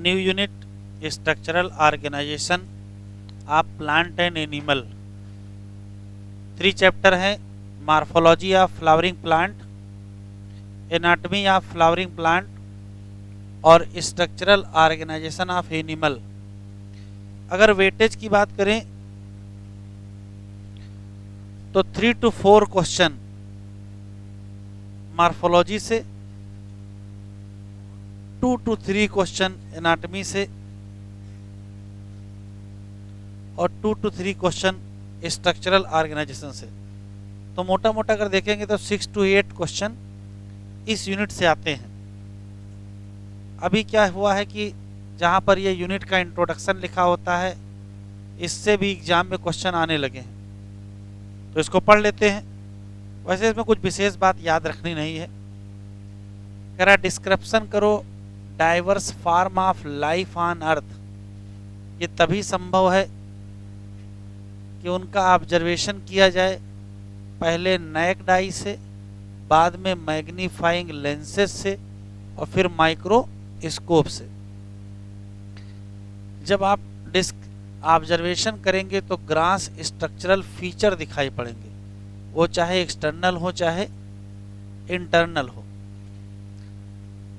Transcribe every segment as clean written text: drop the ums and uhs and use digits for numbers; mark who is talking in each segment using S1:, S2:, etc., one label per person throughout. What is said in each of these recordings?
S1: New unit structural organisation of plant and animal. 3 chapter हैं, morphology of flowering plant, anatomy of flowering plant और structural organisation of animal. अगर weightage की बात करें तो 3 to 4 question morphology से, 2 to 3 question anatomy से और 2 to 3 क्वेश्चन स्ट्रक्चरल ऑर्गेनाइजेशन से। तो मोटा मोटा अगर देखेंगे तो 6 to 8 क्वेश्चन इस यूनिट से आते हैं। अभी क्या हुआ है कि जहाँ पर ये यूनिट का इंट्रोडक्शन लिखा होता है, इससे भी एग्जाम में क्वेश्चन आने लगे हैं, तो इसको पढ़ लेते हैं। वैसे इसमें कुछ विशेष बात याद रखनी नहीं है। कह रहा डिस्क्रिप्शन करो diverse form of life on earth. ये तभी संभव है कि उनका ऑब्जर्वेशन किया जाए, पहले नैक्ड आई से, बाद में मैग्नीफाइंग लेंसेज से और फिर माइक्रोस्कोप से। जब आप ऑब्जर्वेशन करेंगे तो ग्रास स्ट्रक्चरल फीचर दिखाई पड़ेंगे, वो चाहे एक्सटर्नल हो चाहे इंटरनल हो।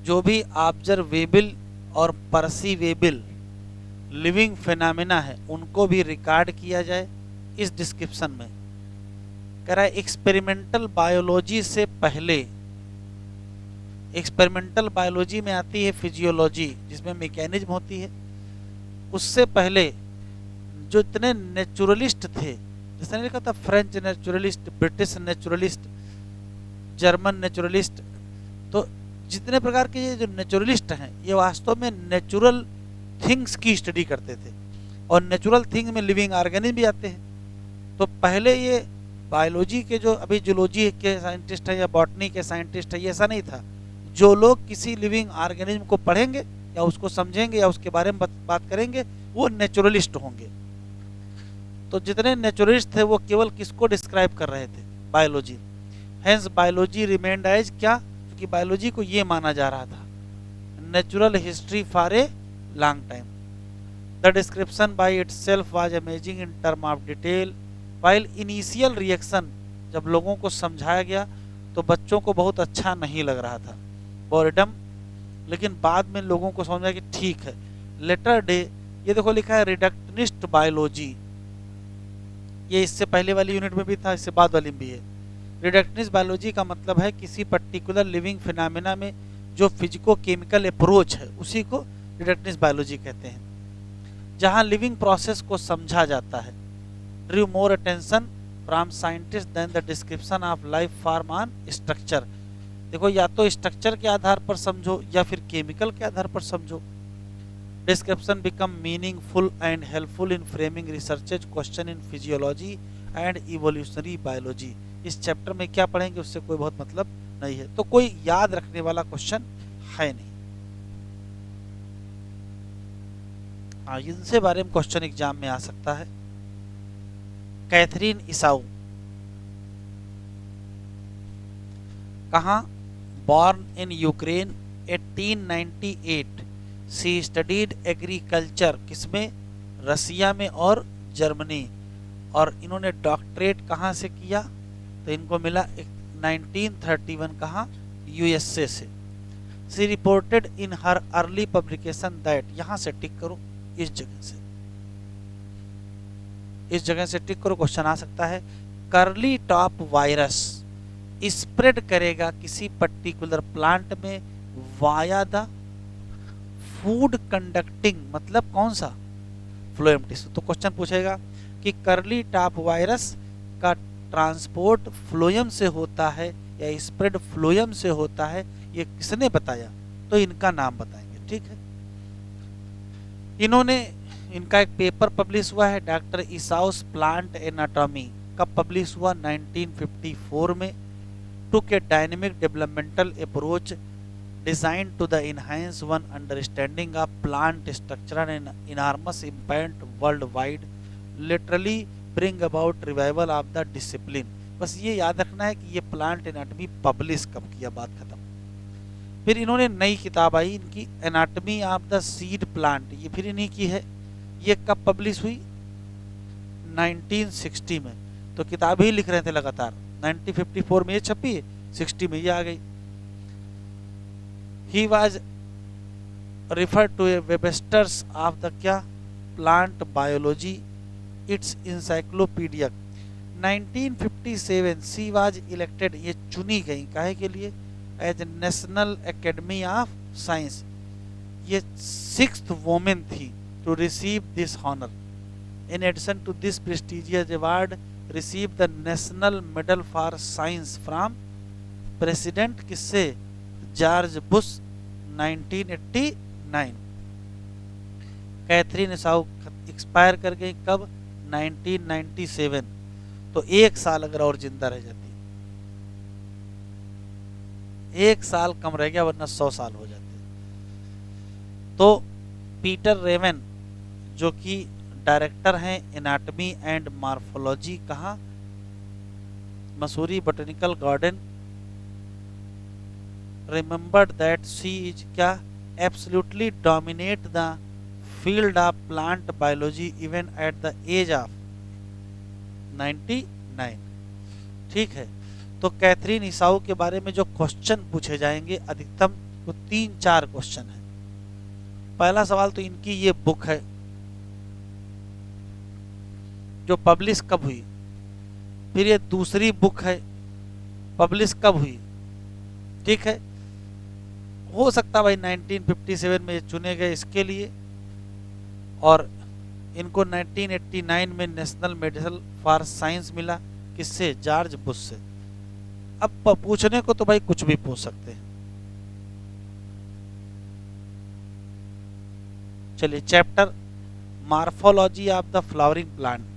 S1: जो भी ऑब्जर्वेबल और परसीवेबल लिविंग फिनोमेना है उनको भी रिकॉर्ड किया जाए इस डिस्क्रिप्शन में। कह रहा है एक्सपेरिमेंटल बायोलॉजी से पहले, एक्सपेरिमेंटल बायोलॉजी में आती है फिजियोलॉजी जिसमें मैकेनिज्म होती है, उससे पहले जो इतने नेचुरलिस्ट थे, जिसने लिखा था French naturalist, British naturalist, German naturalist, तो जितने प्रकार के ये जो नेचुरलिस्ट हैं ये वास्तव में नेचुरल थिंग्स की स्टडी करते थे और नेचुरल थिंग में लिविंग ऑर्गेनिज्म भी आते हैं। तो पहले ये बायोलॉजी के जो अभी जूलॉजी के साइंटिस्ट है या बॉटनी के साइंटिस्ट है, ये ऐसा नहीं था। जो लोग किसी लिविंग ऑर्गेनिज्म को पढ़ेंगे या उसको समझेंगे या उसके बारे में बात करेंगे वो नेचुरलिस्ट होंगे। तो जितने नेचुरलिस्ट थे वो केवल किसको डिस्क्राइब कर रहे थे? Biology. Hence biology remained as क्या? क्योंकि बायोलॉजी को ये माना जा रहा था natural history for a long time. The description by itself was amazing in term of detail, while initial reaction, जब लोगों को समझाया गया तो बच्चों को बहुत अच्छा नहीं लग रहा था, बोर्डम, लेकिन बाद में लोगों को समझ आया कि ठीक है। लेटर डे, ये देखो लिखा है रिडक्शनिस्ट बायोलॉजी, ये इससे पहले वाली यूनिट में भी था, इससे बाद वाली में भी है। रिडक्शनिस्ट बायोलॉजी का मतलब है किसी पर्टिकुलर लिविंग फिनोमेना में जो फिजिको केमिकल अप्रोच है उसी को रिडक्शनिस्ट बायोलॉजी कहते हैं, जहां लिविंग प्रोसेस को समझा जाता है। Drew more attention from scientist than the description of life form on structure. देखो या तो स्ट्रक्चर के आधार पर समझो या फिर केमिकल के आधार पर समझो। Description become meaningful and helpful in framing researches question in physiology and evolutionary biology. इस चैप्टर में क्या पढ़ेंगे उससे कोई बहुत मतलब नहीं है, तो कोई याद रखने वाला क्वेश्चन है नहीं। इनसे बारे में क्वेश्चन एग्जाम में आ सकता है। कैथरीन ईसाऊ कहाँ? Born in Ukraine 1898। She studied agriculture, किसमें? रसिया में और जर्मनी। और इन्होंने डॉक्टरेट कहाँ से किया? तो इनको मिला 1931, कहाँ? यूएसए से। She reported in her early publication that, यहाँ से टिक करो, इस जगह से, इस जगह से टिक करो, क्वेश्चन आ सकता है। कर्ली टॉप वायरस स्प्रेड करेगा किसी पर्टिकुलर प्लांट में वाया द फूड कंडक्टिंग, मतलब कौन सा? Phloem tissue. तो क्वेश्चन पूछेगा कि कर्ली टॉप वायरस का ट्रांसपोर्ट फ्लोएम से होता है या स्प्रेड फ्लोएम से होता है, ये किसने बताया? तो इनका नाम बताएंगे, ठीक है। इन्होंने, इनका एक पेपर पब्लिश हुआ है डॉक्टर ईसाउस प्लांट एनाटॉमी, कब पब्लिश हुआ? 1954 में। Took a dynamic developmental approach design to the enhance one understanding of plant structure and enormous impact world wide, literally bring about revival of the discipline. बस ये याद रखना है कि ये प्लांट एनाटॉमी पब्लिश कब किया, बात खत्म। फिर इन्होंने नई किताब आई इनकी anatomy of the seed plant, ये फिर इन्हीं की है। ये कब पब्लिश हुई? 1960 में। तो किताब ही लिख रहे थे लगातार, 1954 में ये छपी है, 60 में ये आ गई। He was referred to a Webster's of the क्या plant biology its encyclopedia. 1957 she was elected, ये चुनी गई काहे के लिए? As national academy of science. ये 6th वोमेन थी to receive this honour. In addition to this prestigious award receive the national medal for science from president किससे? George Bush 1989। Katherine Esau expire कर गई कब? 1997। तो 1 साल अगर और जिंदा रह जाती, 1 साल कम रह गया, वरना 100 साल हो जाते। तो पीटर रेवन जो कि डायरेक्टर हैं एनाटमी एंड मॉर्फोलॉजी, कहाँ? Missouri botanical garden. Remembered that she is क्या? Absolutely dominate the field of plant biology even at the age of 99। ठीक है। तो कैथरीन ईसाऊ के बारे में जो क्वेश्चन पूछे जाएंगे अधिकतम वो 3-4 क्वेश्चन है। पहला सवाल तो इनकी ये बुक है जो पब्लिश कब हुई। फिर ये दूसरी बुक है, पब्लिश कब हुई। ठीक है, हो सकता भाई 1957 में ये चुने गए इसके लिए, और इनको 1989 में नेशनल मेडल फॉर साइंस मिला, किससे? जॉर्ज बुश से। अब पूछने को तो भाई कुछ भी पूछ सकते हैं। चलिए, chapter morphology of the flowering plant.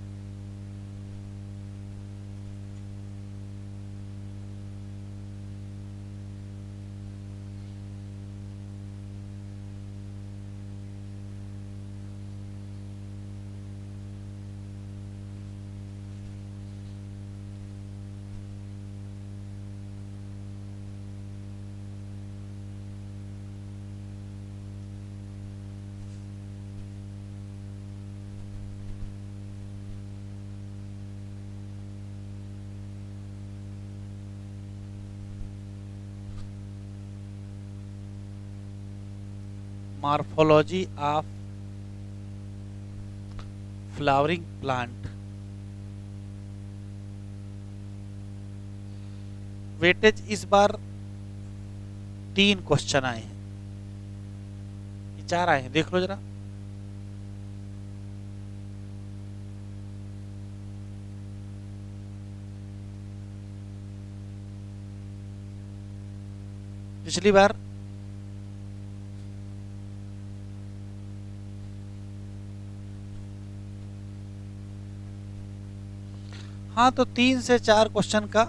S1: Morphology of flowering plant. Weightage इस बार 3 क्वेश्चन आए हैं, 4 आए हैं, देख लो जरा। पिछली बार हाँ, तो 3 से 4 क्वेश्चन का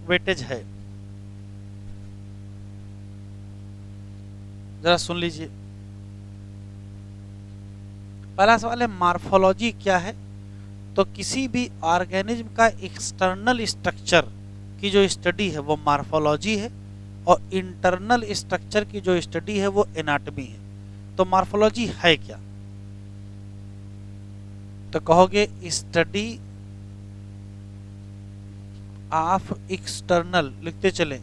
S1: वेटेज है। जरा सुन लीजिए। पहला सवाल है मॉर्फोलॉजी क्या है? तो किसी भी ऑर्गेनिज्म का एक्सटर्नल स्ट्रक्चर की जो स्टडी है वो मॉर्फोलॉजी है, और इंटरनल स्ट्रक्चर की जो स्टडी है वो एनाटॉमी है। तो मॉर्फोलॉजी है क्या? तो कहोगे स्टडी ऑफ एक्सटर्नल, लिखते चले,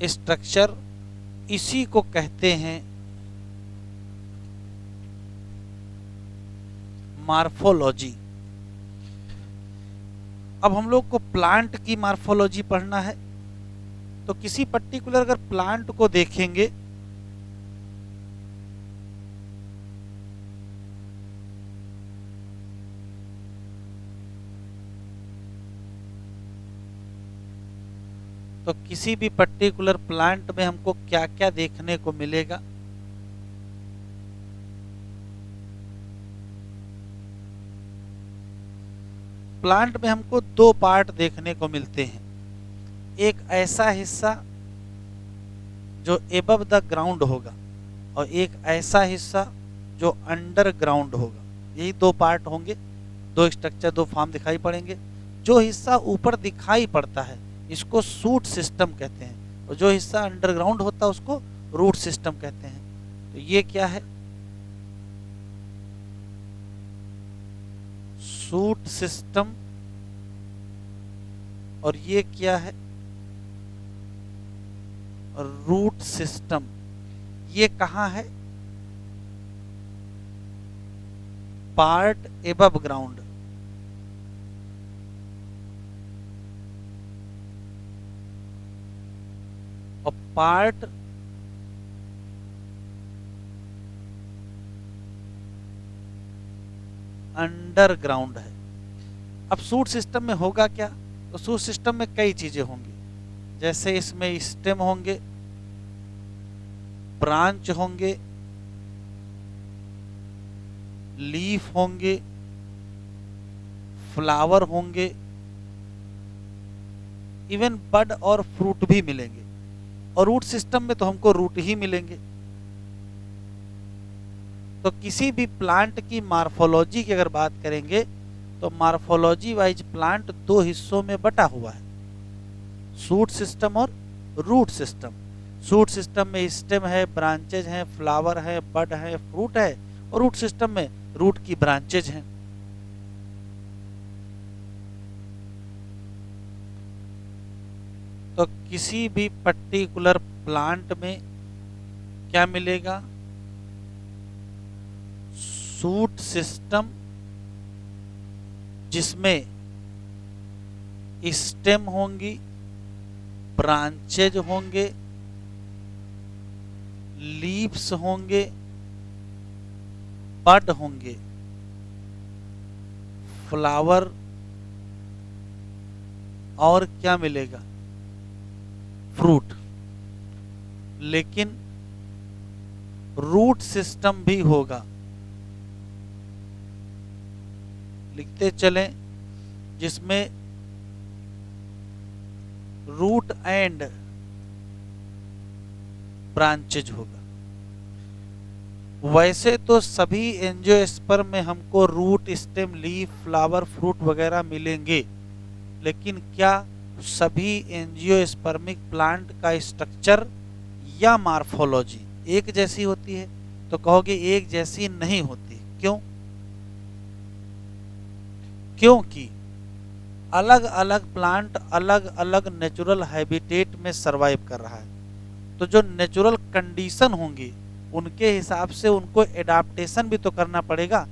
S1: स्ट्रक्चर, इसी को कहते हैं मॉर्फोलॉजी। अब हम लोग को प्लांट की मॉर्फोलॉजी पढ़ना है, तो किसी पर्टिकुलर अगर प्लांट को देखेंगे तो किसी भी पर्टिकुलर प्लांट में हमको क्या क्या देखने को मिलेगा? प्लांट में हमको 2 पार्ट देखने को मिलते हैं। एक ऐसा हिस्सा जो एबव द ग्राउंड होगा, और एक ऐसा हिस्सा जो अंडरग्राउंड होगा। यही 2 पार्ट होंगे, 2 स्ट्रक्चर, 2 फॉर्म दिखाई पड़ेंगे। जो हिस्सा ऊपर दिखाई पड़ता है इसको शूट सिस्टम कहते हैं, और जो हिस्सा अंडरग्राउंड होता है उसको रूट सिस्टम कहते हैं। तो ये क्या है, शूट सिस्टम, और ये क्या है, रूट सिस्टम। ये कहाँ है, पार्ट एबव ग्राउंड। और पार्ट अंडरग्राउंड है। अब शूट सिस्टम में होगा क्या, तो शूट सिस्टम में कई चीजें होंगी, जैसे इसमें स्टेम होंगे, ब्रांच होंगे, लीफ होंगे, फ्लावर होंगे, इवन बड और फ्रूट भी मिलेंगे। और रूट सिस्टम में तो हमको रूट ही मिलेंगे। तो किसी भी प्लांट की मार्फोलॉजी की अगर बात करेंगे तो मार्फोलॉजी वाइज प्लांट दो हिस्सों में बटा हुआ है, शूट सिस्टम और रूट सिस्टम। शूट सिस्टम में स्टेम है, ब्रांचेज हैं, फ्लावर है, बड है, फ्रूट है, और रूट सिस्टम में रूट की ब्रांचेज हैं। तो किसी भी पर्टिकुलर प्लांट में क्या मिलेगा, शूट सिस्टम, जिसमें स्टेम होंगी, ब्रांचेज होंगे, लीव्स होंगे, बड होंगे, फ्लावर, और क्या मिलेगा, फ्रूट। लेकिन रूट सिस्टम भी होगा, लिखते चलें, जिसमें रूट एंड ब्रांचेज होगा। वैसे तो सभी एंजियोस्पर्म में हमको root, stem, leaf, flower, fruit वगैरह मिलेंगे, लेकिन क्या सभी एंजियोस्पर्मिक प्लांट का स्ट्रक्चर या मार्फोलॉजी एक जैसी होती है? तो कहोगे एक जैसी नहीं होती। क्यों? क्योंकि अलग अलग प्लांट अलग अलग नेचुरल हैबिटेट में सरवाइव कर रहा है। तो जो नेचुरल कंडीशन होंगी उनके हिसाब से उनको एडाप्टेशन भी तो करना पड़ेगा।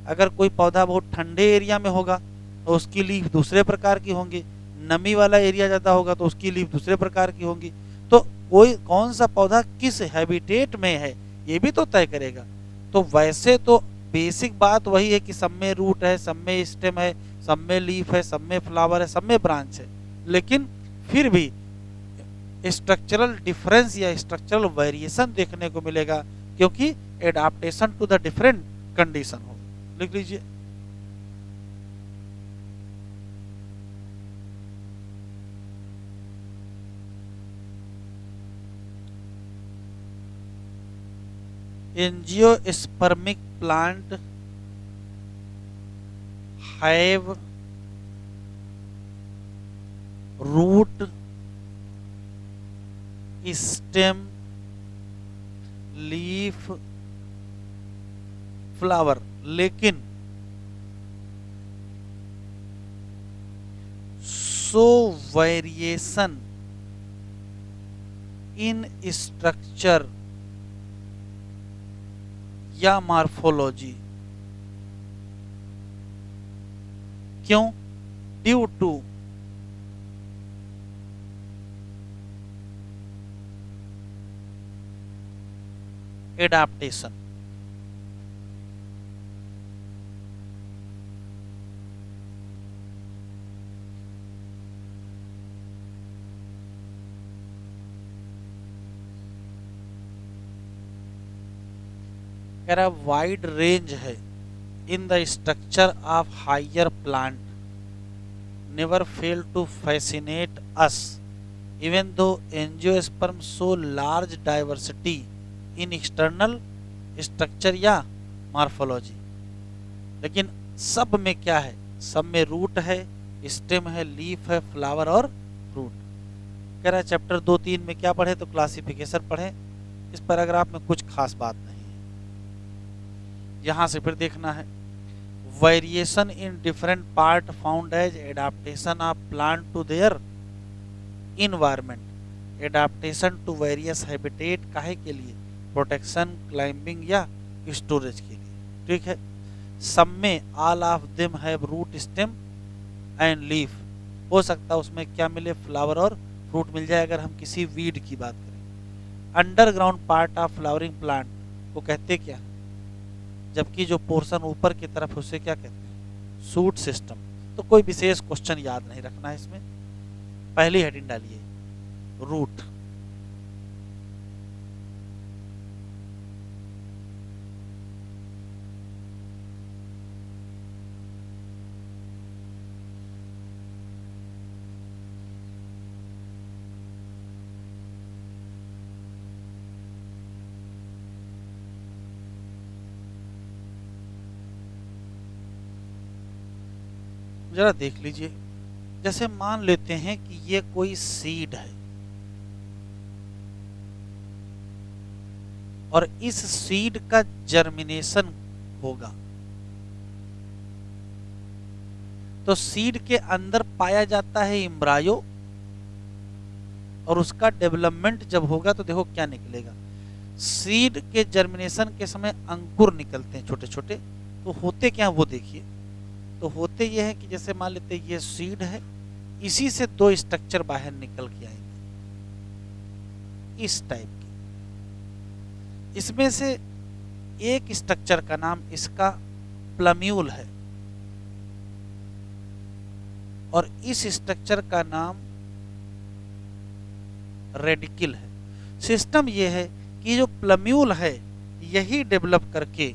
S1: अगर कोई पौधा बहुत ठंडे एरिया में होगा तो उसकी लीफ दूसरे प्रकार की होंगी, नमी वाला एरिया ज़्यादा होगा तो उसकी लीफ दूसरे प्रकार की होंगी। तो कोई कौन सा पौधा किस हैबिटेट में है ये भी तो तय करेगा। तो वैसे तो बेसिक बात वही है कि सब में रूट है, सब में स्टेम है, सब में लीफ है, सब में फ्लावर है, सब में ब्रांच है, लेकिन फिर भी स्ट्रक्चरल डिफरेंस या स्ट्रक्चरल वेरिएशन देखने को मिलेगा, क्योंकि adaptation to the different condition हो। लिख लीजिए, angiospermic plant have root, stem, leaf, flower, लेकिन सो वेरिएशन इन स्ट्रक्चर या मार्फोलॉजी। क्यों? Due to adaptation. कह रहा वाइड रेंज है in the structure of higher plant never fail to fascinate us even though angiosperm so large diversity in external structure या morphology. लेकिन सब में क्या है, सब में रूट है, स्टेम है, लीफ है, फ्लावर और फ्रूट। कह रहा है चैप्टर 2-3 में क्या पढ़े, तो क्लासिफिकेशन पढ़े। इस पैराग्राफ में कुछ खास बात नहीं है। यहाँ से फिर देखना है, variation in different part found as adaptation of plant to their environment. Adaptation to various habitat काहे के लिए, प्रोटेक्शन, क्लाइंबिंग या स्टोरेज के लिए। ठीक है। सब में all of them have root, stem and leaf. हो सकता है उसमें क्या मिले, फ्लावर और फ्रूट मिल जाए अगर हम किसी वीड की बात करें। Underground part of flowering plant को कहते क्या, जबकि जो पोर्शन ऊपर की तरफ उसे क्या कहते हैं, शूट सिस्टम। तो कोई विशेष क्वेश्चन याद नहीं रखना है इसमें, पहली हेडिंग डालिए रूट। जरा देख लीजिए, जैसे मान लेते हैं कि ये कोई सीड है और इस सीड का जर्मिनेशन होगा, तो सीड के अंदर पाया जाता है एम्ब्रायो, और उसका डेवलपमेंट जब होगा तो देखो क्या निकलेगा। सीड के जर्मिनेशन के समय अंकुर निकलते हैं छोटे छोटे, तो होते क्या वो देखिए। तो होते ये है कि जैसे मान लेते ये सीड है, इसी से दो स्ट्रक्चर बाहर निकल के आएंगे इस टाइप के। इसमें से एक स्ट्रक्चर का नाम इसका प्लम्यूल है और इस स्ट्रक्चर का नाम रेडिकल है। सिस्टम यह है कि जो प्लम्यूल है यही डेवलप करके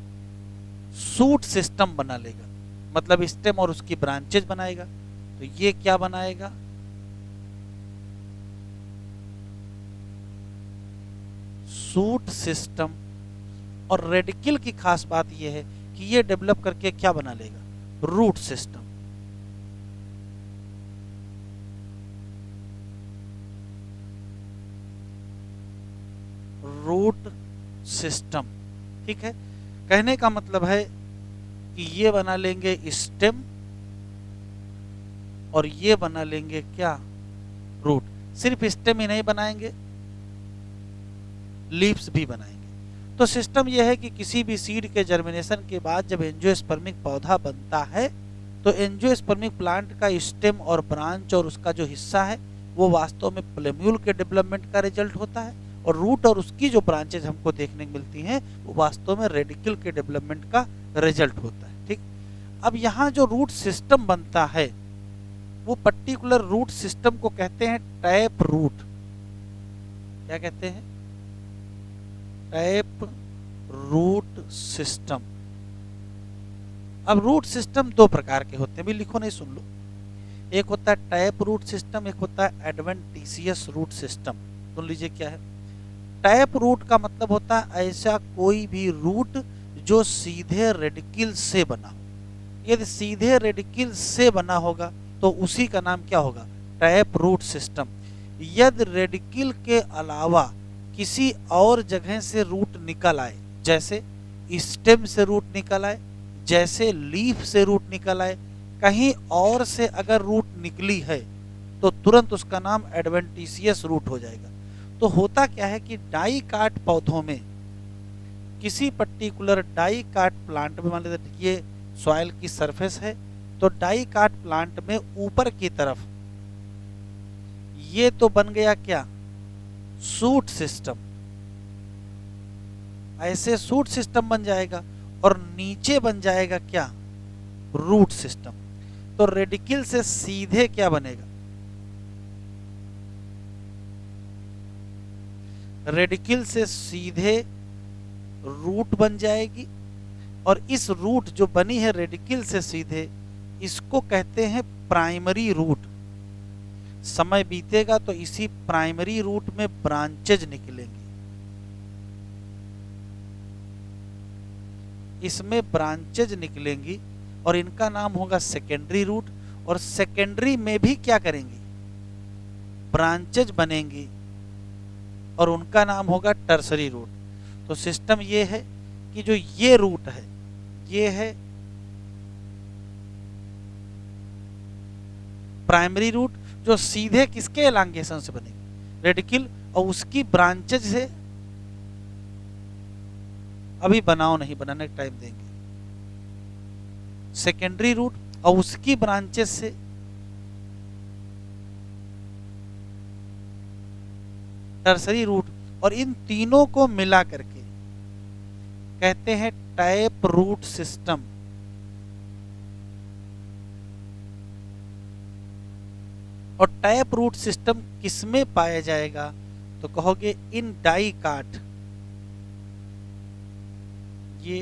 S1: सूट सिस्टम बना लेगा, मतलब स्टेम और उसकी ब्रांचेज बनाएगा। तो ये क्या बनाएगा, सूट सिस्टम। और रेडिकल की खास बात यह है कि ये डेवलप करके क्या बना लेगा, रूट सिस्टम। रूट सिस्टम, ठीक है। कहने का मतलब है कि ये बना लेंगे स्टेम और ये बना लेंगे क्या, रूट। सिर्फ स्टेम ही नहीं बनाएंगे, लीव्स भी बनाएंगे। तो सिस्टम यह है कि किसी भी सीड के जर्मिनेशन के बाद जब एंजियोस्पर्मिक पौधा बनता है तो एंजियोस्पर्मिक प्लांट का स्टेम और ब्रांच और उसका जो हिस्सा है वो वास्तव में प्लम्यूल के डेवलपमेंट का रिजल्ट होता है, और रूट और उसकी जो ब्रांचेज हमको देखने को मिलती हैं वो वास्तव में रेडिकल के डेवलपमेंट का रिजल्ट होता है। ठीक। अब यहाँ जो रूट सिस्टम बनता है वो पर्टिकुलर रूट सिस्टम को कहते हैं टैप रूट। क्या कहते हैं, टैप रूट सिस्टम। अब रूट सिस्टम दो प्रकार के होते हैं, भी लिखो नहीं सुन लो। एक होता है टैप रूट सिस्टम, एक होता है एडवेंटिशियस रूट सिस्टम। सुन लीजिए क्या है। टैप रूट का मतलब होता है ऐसा कोई भी रूट जो सीधे रेडिकल से बना हो। यदि सीधे रेडिकल से बना होगा तो उसी का नाम क्या होगा, टैप रूट सिस्टम। यदि रेडिकल के अलावा किसी और जगह से रूट निकल आए, जैसे स्टेम से रूट निकल आए, जैसे लीफ से रूट निकल आए, कहीं और से अगर रूट निकली है तो तुरंत उसका नाम एडवेंटिशियस रूट हो जाएगा। तो होता क्या है कि डाइकाट पौधों में, किसी पर्टिकुलर डाइकाट प्लांट में, मान लेते ये सॉइल की सरफेस है, तो डाइकाट प्लांट में ऊपर की तरफ ये तो बन गया क्या, सूट सिस्टम। ऐसे सूट सिस्टम बन जाएगा और नीचे बन जाएगा क्या, रूट सिस्टम। तो रेडिकल से सीधे क्या बनेगा, रेडिकल से सीधे रूट बन जाएगी, और इस रूट जो बनी है रेडिकल से सीधे, इसको कहते हैं प्राइमरी रूट। समय बीतेगा तो इसी प्राइमरी रूट में ब्रांचेज निकलेंगी, इसमें ब्रांचेज निकलेंगी और इनका नाम होगा सेकेंडरी रूट। और सेकेंडरी में भी क्या करेंगी, ब्रांचेज बनेंगी और उनका नाम होगा टर्सरी रूट। तो सिस्टम ये है कि जो ये रूट है ये है प्राइमरी रूट, जो सीधे किसके एलांगेशन से बनेगी, रेडिकल, और उसकी ब्रांचेज से अभी बनाओ नहीं, बनाने का टाइम देंगे। सेकेंडरी रूट और उसकी ब्रांचेस से टर्सरी रूट, और इन तीनों को मिला करके कहते हैं टैप रूट सिस्टम। और टैप रूट सिस्टम किसमें पाया जाएगा, तो कहोगे इन डाई काट। ये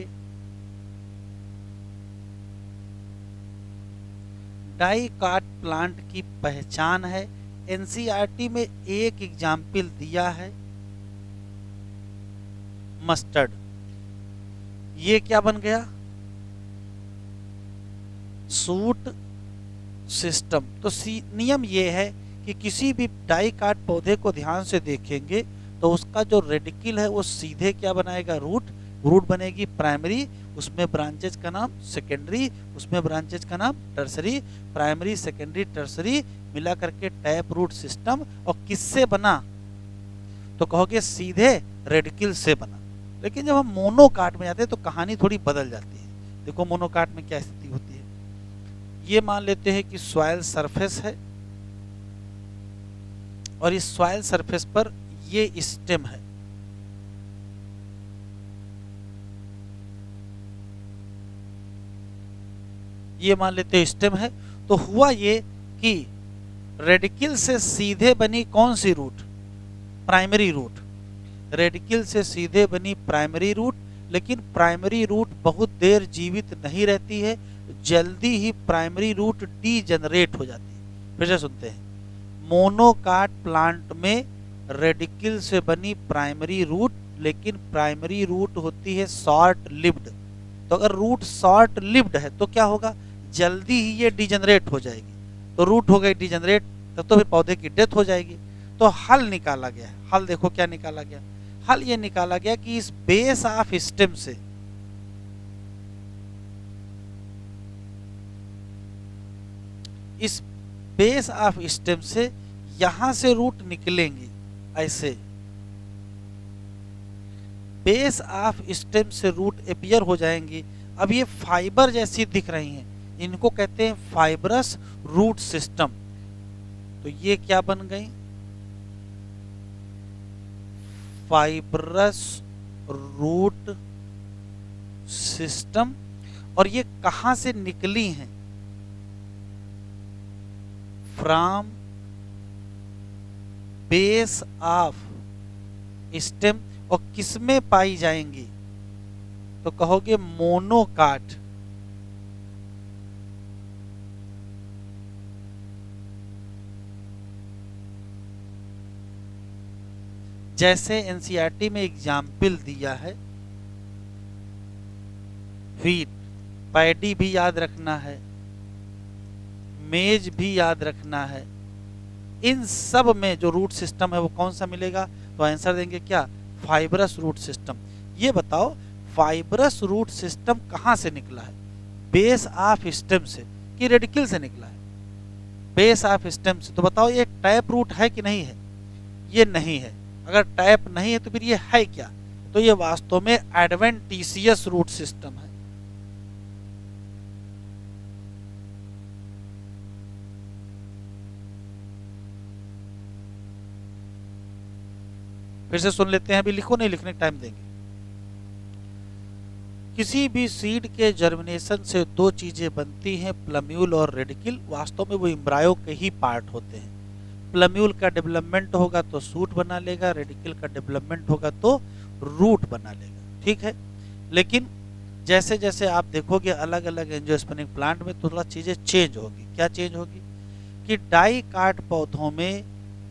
S1: डाई काट प्लांट की पहचान है। एनसीईआरटी में एक एग्जाम्पल दिया है, मस्टर्ड। ये क्या बन गया, सूट सिस्टम। तो नियम ये है कि किसी भी डाई काट पौधे को ध्यान से देखेंगे तो उसका जो रेडिकल है वो सीधे क्या बनाएगा, रूट। रूट बनेगी प्राइमरी, उसमें ब्रांचेज का नाम सेकेंडरी, उसमें ब्रांचेज का नाम टर्सरी। प्राइमरी सेकेंडरी टर्सरी मिला करके टैप रूट सिस्टम। और किससे बना, तो कहोगे सीधे रेडिकल से बना। लेकिन जब हम मोनोकाट में जाते हैं तो कहानी थोड़ी बदल जाती है। देखो मोनोकाट में क्या स्थिति होती है। ये मान लेते हैं कि सॉइल सरफेस है और इस सॉइल सरफेस पर ये स्टेम है। ये मान लेते हैं स्टेम है। तो हुआ ये कि रेडिकल से सीधे बनी कौन सी रूट, प्राइमरी रूट। रेडिकल से सीधे बनी प्राइमरी रूट, लेकिन प्राइमरी रूट बहुत देर जीवित नहीं रहती है, जल्दी ही प्राइमरी रूट डीजनरेट हो जाती है। फिर से सुनते हैं, मोनोकाट प्लांट में रेडिकल से बनी प्राइमरी रूट, लेकिन प्राइमरी रूट होती है शॉर्ट लिव्ड। तो अगर रूट शॉर्ट लिव्ड है तो क्या होगा, जल्दी ही ये डीजनरेट हो जाएगी। तो रूट हो गई डीजनरेट, तब तो फिर पौधे की डेथ हो जाएगी। तो हल निकाला गया है। हल देखो क्या निकाला गया, हल ये निकाला गया कि इस बेस ऑफ स्टेम से इस बेस ऑफ स्टेम से यहां से रूट निकलेंगी। ऐसे बेस ऑफ स्टेम से रूट अपीयर हो जाएंगी। अब ये फाइबर जैसी दिख रही हैं, इनको कहते हैं फाइबरस रूट सिस्टम। तो ये क्या बन गई, फाइबरस रूट सिस्टम। और ये कहां से निकली हैं, फ्रॉम बेस ऑफ स्टेम। और किसमें पाई जाएंगी, तो कहोगे मोनोकाट। जैसे एनसीईआरटी में एग्जाम्पल दिया है, व्हीट, पैडी भी याद रखना है, मेज भी याद रखना है। इन सब में जो रूट सिस्टम है वो कौन सा मिलेगा, तो आंसर देंगे क्या, फाइबरस रूट सिस्टम। ये बताओ फाइबरस रूट सिस्टम कहां से निकला है, बेस ऑफ स्टेम से कि रेडिकल से निकला है, बेस ऑफ स्टेम से। तो बताओ ये टैप रूट है कि नहीं है, ये नहीं है। अगर टैप नहीं है तो फिर ये है क्या, तो ये वास्तव में एडवेंटिशियस रूट सिस्टम है। फिर से सुन लेते हैं, अभी लिखो नहीं, लिखने का टाइम देंगे। किसी भी सीड के जर्मिनेशन से दो चीजें बनती हैं, प्लम्यूल और रेडिकल। वास्तव में वो एम्ब्रायो के ही पार्ट होते हैं। प्लम्यूल का डेवलपमेंट होगा तो सूट बना लेगा, रेडिकल का डेवलपमेंट होगा तो रूट बना लेगा। ठीक है, लेकिन जैसे जैसे आप देखोगे अलग अलग एंजियोस्पर्मिक प्लांट में थोड़ा चीजें चेंज होगी। क्या चेंज होगी कि डाई काट पौधों में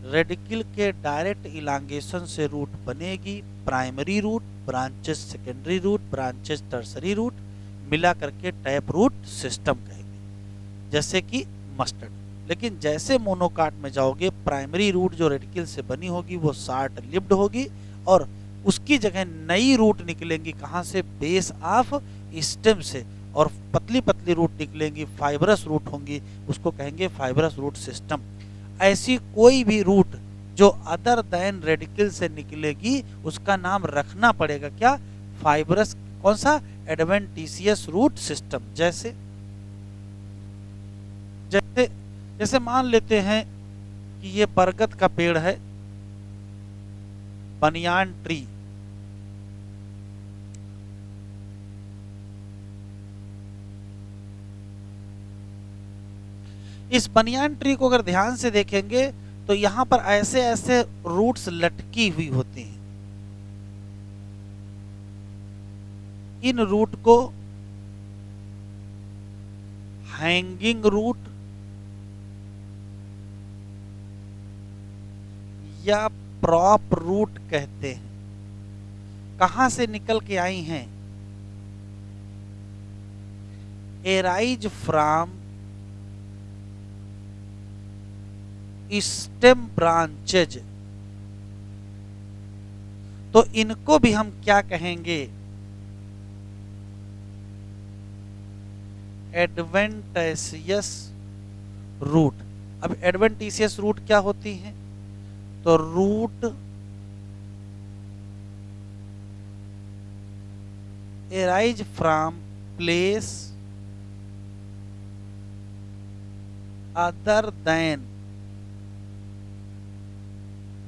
S1: रेडिकल के डायरेक्ट इलांगेशन से रूट बनेगी, primary root, branches secondary root, branches tertiary root, मिला करके टैप रूट सिस्टम कहेंगे। जैसे कि मस्टर्ड। लेकिन जैसे मोनोकाट में जाओगे, प्राइमरी रूट जो रेडिकल से बनी होगी वो शार्ट लिव्ड होगी और उसकी जगह नई रूट निकलेंगी कहाँ से, बेस ऑफ स्टेम से, और पतली पतली रूट निकलेंगी, फाइबरस रूट होंगी, उसको कहेंगे फाइबरस रूट सिस्टम। ऐसी कोई भी रूट जो अदर देन रेडिकल से निकलेगी उसका नाम रखना पड़ेगा क्या, फाइबरस, कौन सा, एडवेंटिशियस रूट सिस्टम। जैसे जैसे जैसे मान लेते हैं कि ये बरगद का पेड़ है, बनियान ट्री, इस बनियान ट्री को अगर ध्यान से देखेंगे तो यहां पर ऐसे ऐसे रूट्स लटकी हुई होती हैं। इन रूट को हैंगिंग रूट या प्रॉप रूट कहते हैं। कहां से निकल के आई हैं, एराइज फ्रॉम स्टेम ब्रांचेज। तो इनको भी हम क्या कहेंगे, एडवेंटिशियस रूट। अब एडवेंटिशियस रूट क्या होती हैं, तो root arise from place other than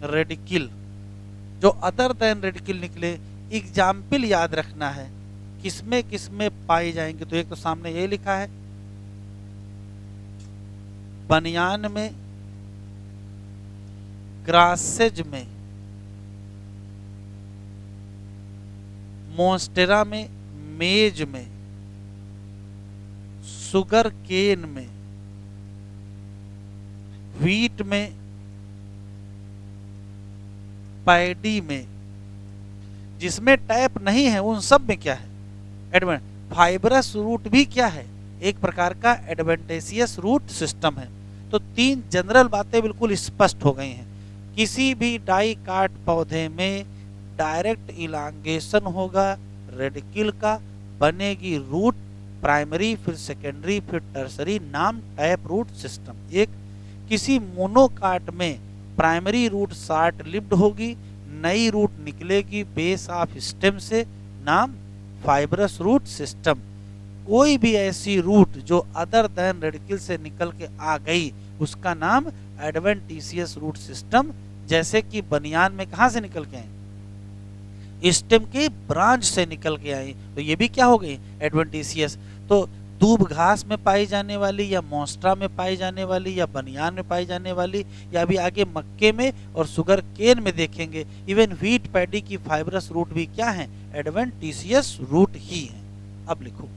S1: radical. जो अदर देन रेडिकल निकले, एग्जाम्पल याद रखना है किसमें किसमें पाए जाएंगे। तो एक तो सामने ये लिखा है, बनियान में, ग्रासेज में, मोन्स्टेरा में, मेज में, सुगर केन में, व्हीट में, पैडी में। जिसमें टैप नहीं है उन सब में क्या है, एडवेंट। फाइबरस रूट भी क्या है, एक प्रकार का एडवेंटिशियस रूट सिस्टम है। तो तीन जनरल बातें बिल्कुल स्पष्ट हो गई हैं। किसी भी डाइकाट पौधे में डायरेक्ट इलांगेशन होगा रेडिकल का, बनेगी रूट, प्राइमरी फिर सेकेंडरी फिर टर्सरी, नाम टैप रूट सिस्टम। एक किसी मोनोकाट में प्राइमरी रूट शार्ट लिव्ड होगी, नई रूट निकलेगी बेस ऑफ स्टेम से, नाम फाइबरस रूट सिस्टम। कोई भी ऐसी रूट जो अदर देन रेडिकल से निकल के आ गई उसका नाम एडवेंटिशियस रूट सिस्टम। जैसे कि बनियान में कहां से निकल के आई, स्टेम के ब्रांच से निकल के आई, तो ये भी क्या हो गई, एडवेंटिशियस। तो दूब घास में पाई जाने वाली, या मोन्स्ट्रा में पाई जाने वाली, या बनियान में पाई जाने वाली, या अभी आगे मक्के में और सुगर केन में देखेंगे, इवन व्हीट पैडी की फाइबरस रूट भी क्या है, एडवेंटिशियस रूट ही है। अब लिखो,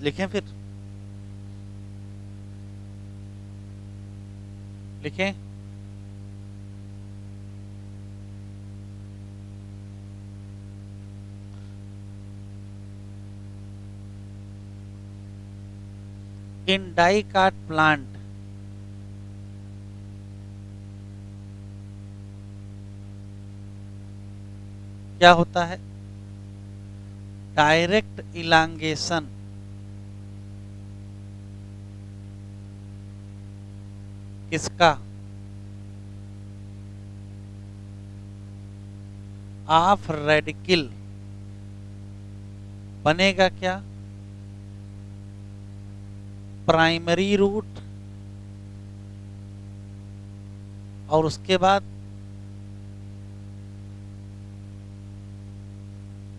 S1: लिखें, फिर लिखें, इन डाइकाट प्लांट क्या होता है, डायरेक्ट इलांगेशन किसका, ऑफ रेडिकल, बनेगा क्या, प्राइमरी रूट, और उसके बाद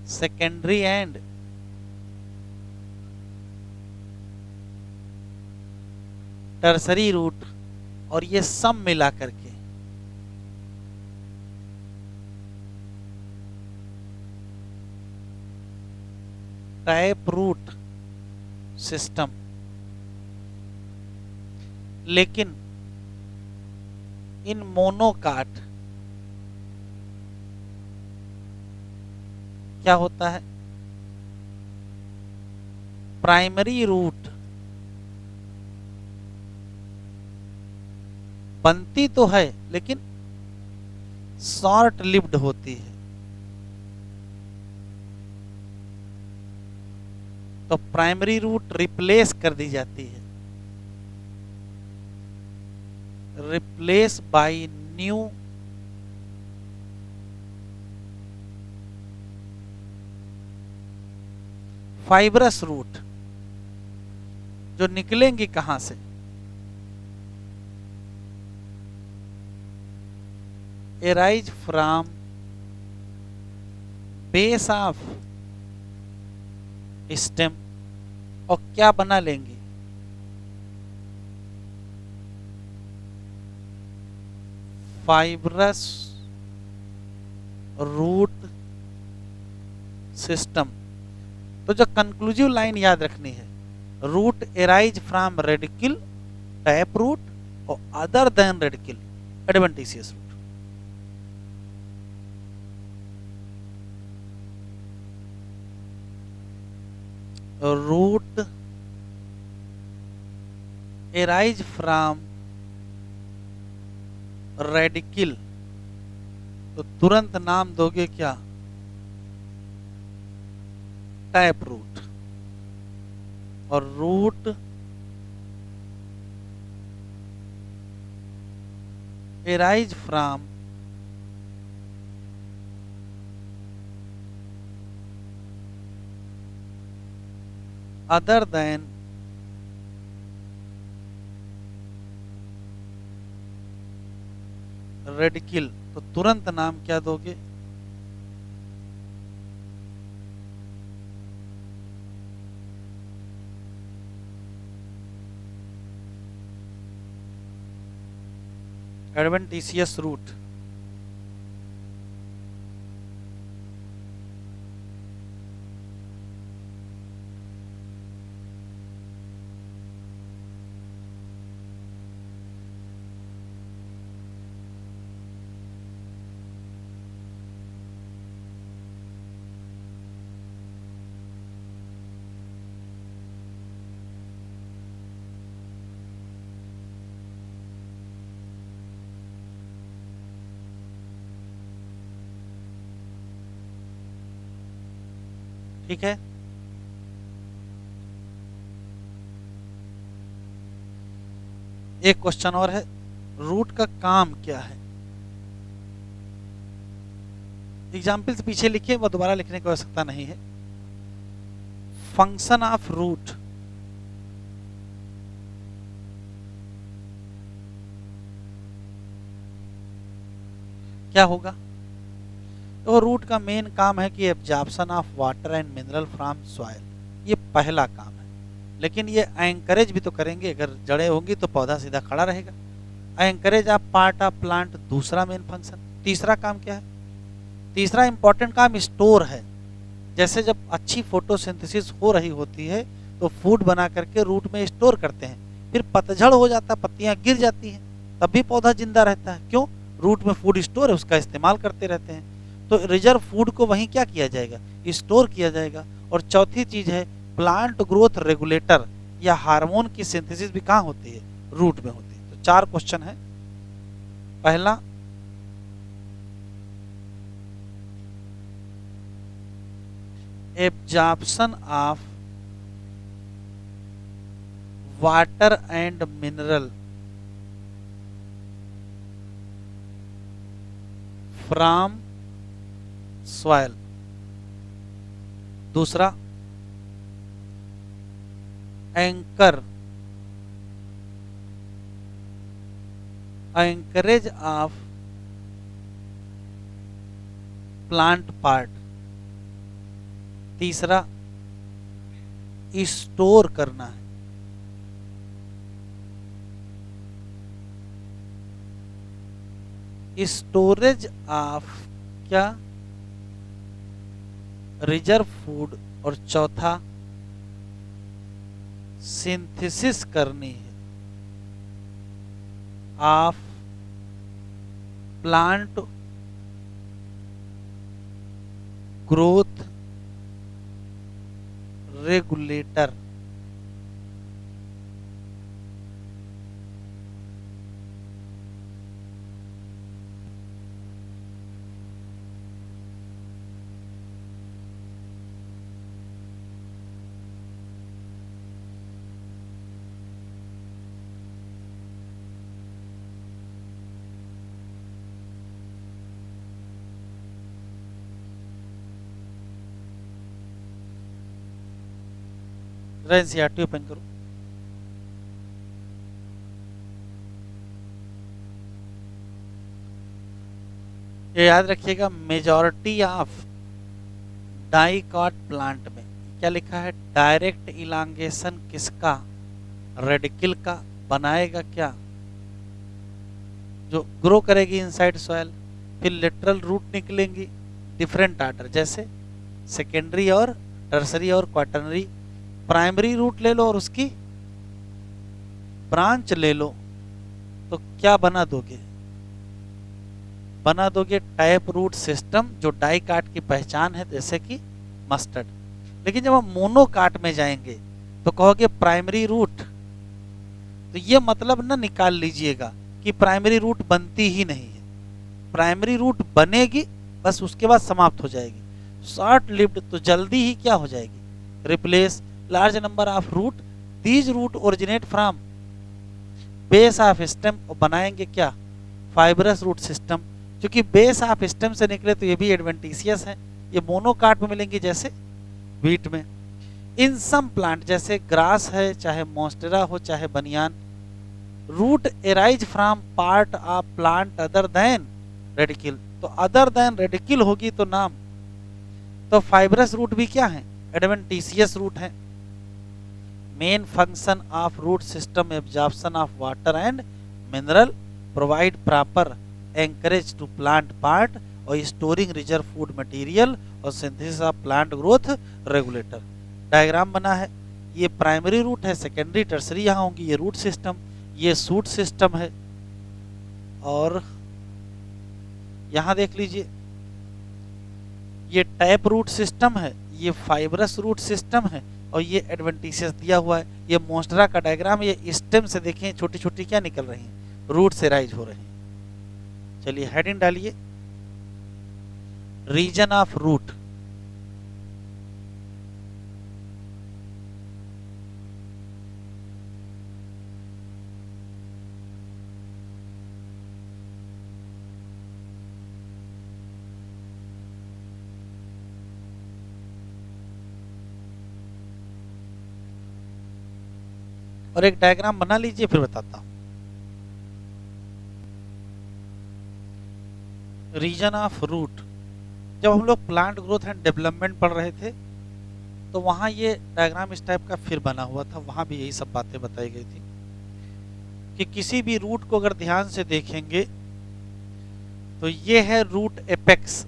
S1: सेकेंडरी एंड टर्सरी रूट, और ये सब मिला करके टैप रूट सिस्टम। लेकिन इन मोनोकाट क्या होता है, प्राइमरी रूट बनती तो है लेकिन शॉर्ट लिव्ड होती है। तो प्राइमरी रूट रिप्लेस कर दी जाती है, replace by new fibrous root, जो निकलेंगी कहां से? Arise from base of stem, और क्या बना लेंगी? Fibrous root system. तो जो कंक्लूसिव लाइन याद रखनी है, root arise from radicle, tap root, और other than radicle adventitious root. Root arise from radicle, तो तुरंत नाम दोगे क्या? Tap root. और root arise from other than radical, तो तुरंत नाम क्या दोगे? Adventitious root. ठीक है, एक क्वेश्चन और है, रूट का काम क्या है? एग्जाम्पल से पीछे लिखिए, वो दोबारा लिखने की आवश्यकता नहीं है। फंक्शन ऑफ रूट, क्या होगा? तो रूट का मेन काम है कि absorption of water and mineral from soil, ये पहला काम है। लेकिन ये एंकरेज भी तो करेंगे, अगर जड़ें होंगी तो पौधा सीधा खड़ा रहेगा। Anchorage of part of plant दूसरा मेन फंक्शन। तीसरा काम क्या है? तीसरा इंपॉर्टेंट काम स्टोर है। जैसे जब अच्छी फोटोसिंथेसिस हो रही होती है तो फूड बना करके रूट में स्टोर करते हैं, फिर पतझड़ हो जाता है, पत्तियां गिर जाती हैं, तब भी पौधा जिंदा रहता है। क्यों? रूट में फूड स्टोर है, उसका इस्तेमाल करते रहते हैं। तो रिजर्व फूड को वहीं क्या किया जाएगा? स्टोर किया जाएगा। और चौथी चीज है प्लांट ग्रोथ रेगुलेटर या हार्मोन की सिंथेसिस भी कहाँ होती है? रूट में होती है। तो 4 क्वेश्चन है। पहला, absorption of water and mineral from soil. दूसरा, एंकरेज ऑफ प्लांट पार्ट। तीसरा, स्टोर करना है, स्टोरेज ऑफ क्या? Reserve food. और चौथा, सिंथेसिस करनी है ऑफ प्लांट ग्रोथ रेगुलेटर जरा एनसीईआरटी ओपन करो। ये याद रखिएगा, मेजॉरिटी ऑफ डाइकॉट प्लांट में क्या लिखा है, डायरेक्ट इलांगेशन किसका, रेडिकल का बनाएगा क्या, जो ग्रो करेगी इनसाइड सॉइल, फिर लेटरल रूट निकलेंगी डिफरेंट आर्डर, जैसे सेकेंडरी और टर्सरी और क्वाटरनरी। प्राइमरी रूट ले लो और उसकी ब्रांच ले लो, तो क्या बना दोगे, बना दोगे टैप रूट सिस्टम, जो डाइकाट की पहचान है, जैसे कि मस्टर्ड। लेकिन जब हम मोनोकाट में जाएंगे तो कहोगे प्राइमरी रूट, तो ये मतलब ना निकाल लीजिएगा कि प्राइमरी रूट बनती ही नहीं है, प्राइमरी रूट बनेगी बस, उसके बाद समाप्त हो जाएगी। शॉर्ट लिव्ड तो जल्दी ही क्या हो जाएगी, replace large number of root, these root originate from base of stem, और बनाएंगे क्या, फाइबरस रूट सिस्टम। क्योंकि बेस ऑफ स्टेम से निकले तो ये भी एडवेंटिशियस है, ये मोनोकाट में मिलेंगी जैसे व्हीट में। इन सम प्लांट, जैसे ग्रास है, चाहे मोस्टेरा हो, चाहे banyan, root arise from part of plant other than radical, तो अदर देन रेडिकल होगी तो नाम, तो फाइबरस रूट भी क्या है, एडवेंटिशियस रूट है। Main function of root system absorption of water and mineral, provide proper anchorage to plant part और स्टोरिंग रिजर्व फूड मटेरियल और synthesis of plant growth regulator. Diagram बना है, ये प्राइमरी रूट है, सेकेंडरी टर्सरी यहाँ होंगी, ये रूट सिस्टम, ये सूट सिस्टम है, और यहाँ देख लीजिए ये टैप रूट सिस्टम है, ये फाइबरस रूट सिस्टम है, और ये एडवेंटिशियस दिया हुआ है। ये मोस्टेरा का डायग्राम, ये स्टेम से देखें छोटी छोटी क्या निकल रही हैं, रूट से राइज हो रही हैं। चलिए हेडिंग डालिए, रीजन ऑफ रूट। और एक डायग्राम बना लीजिए, फिर बताता हूं। रीजन ऑफ रूट, जब हम लोग प्लांट ग्रोथ एंड डेवलपमेंट पढ़ रहे थे तो वहां ये डायग्राम इस टाइप का फिर बना हुआ था, वहां भी यही सब बातें बताई गई थी कि किसी भी रूट को अगर ध्यान से देखेंगे तो ये है रूट एपेक्स,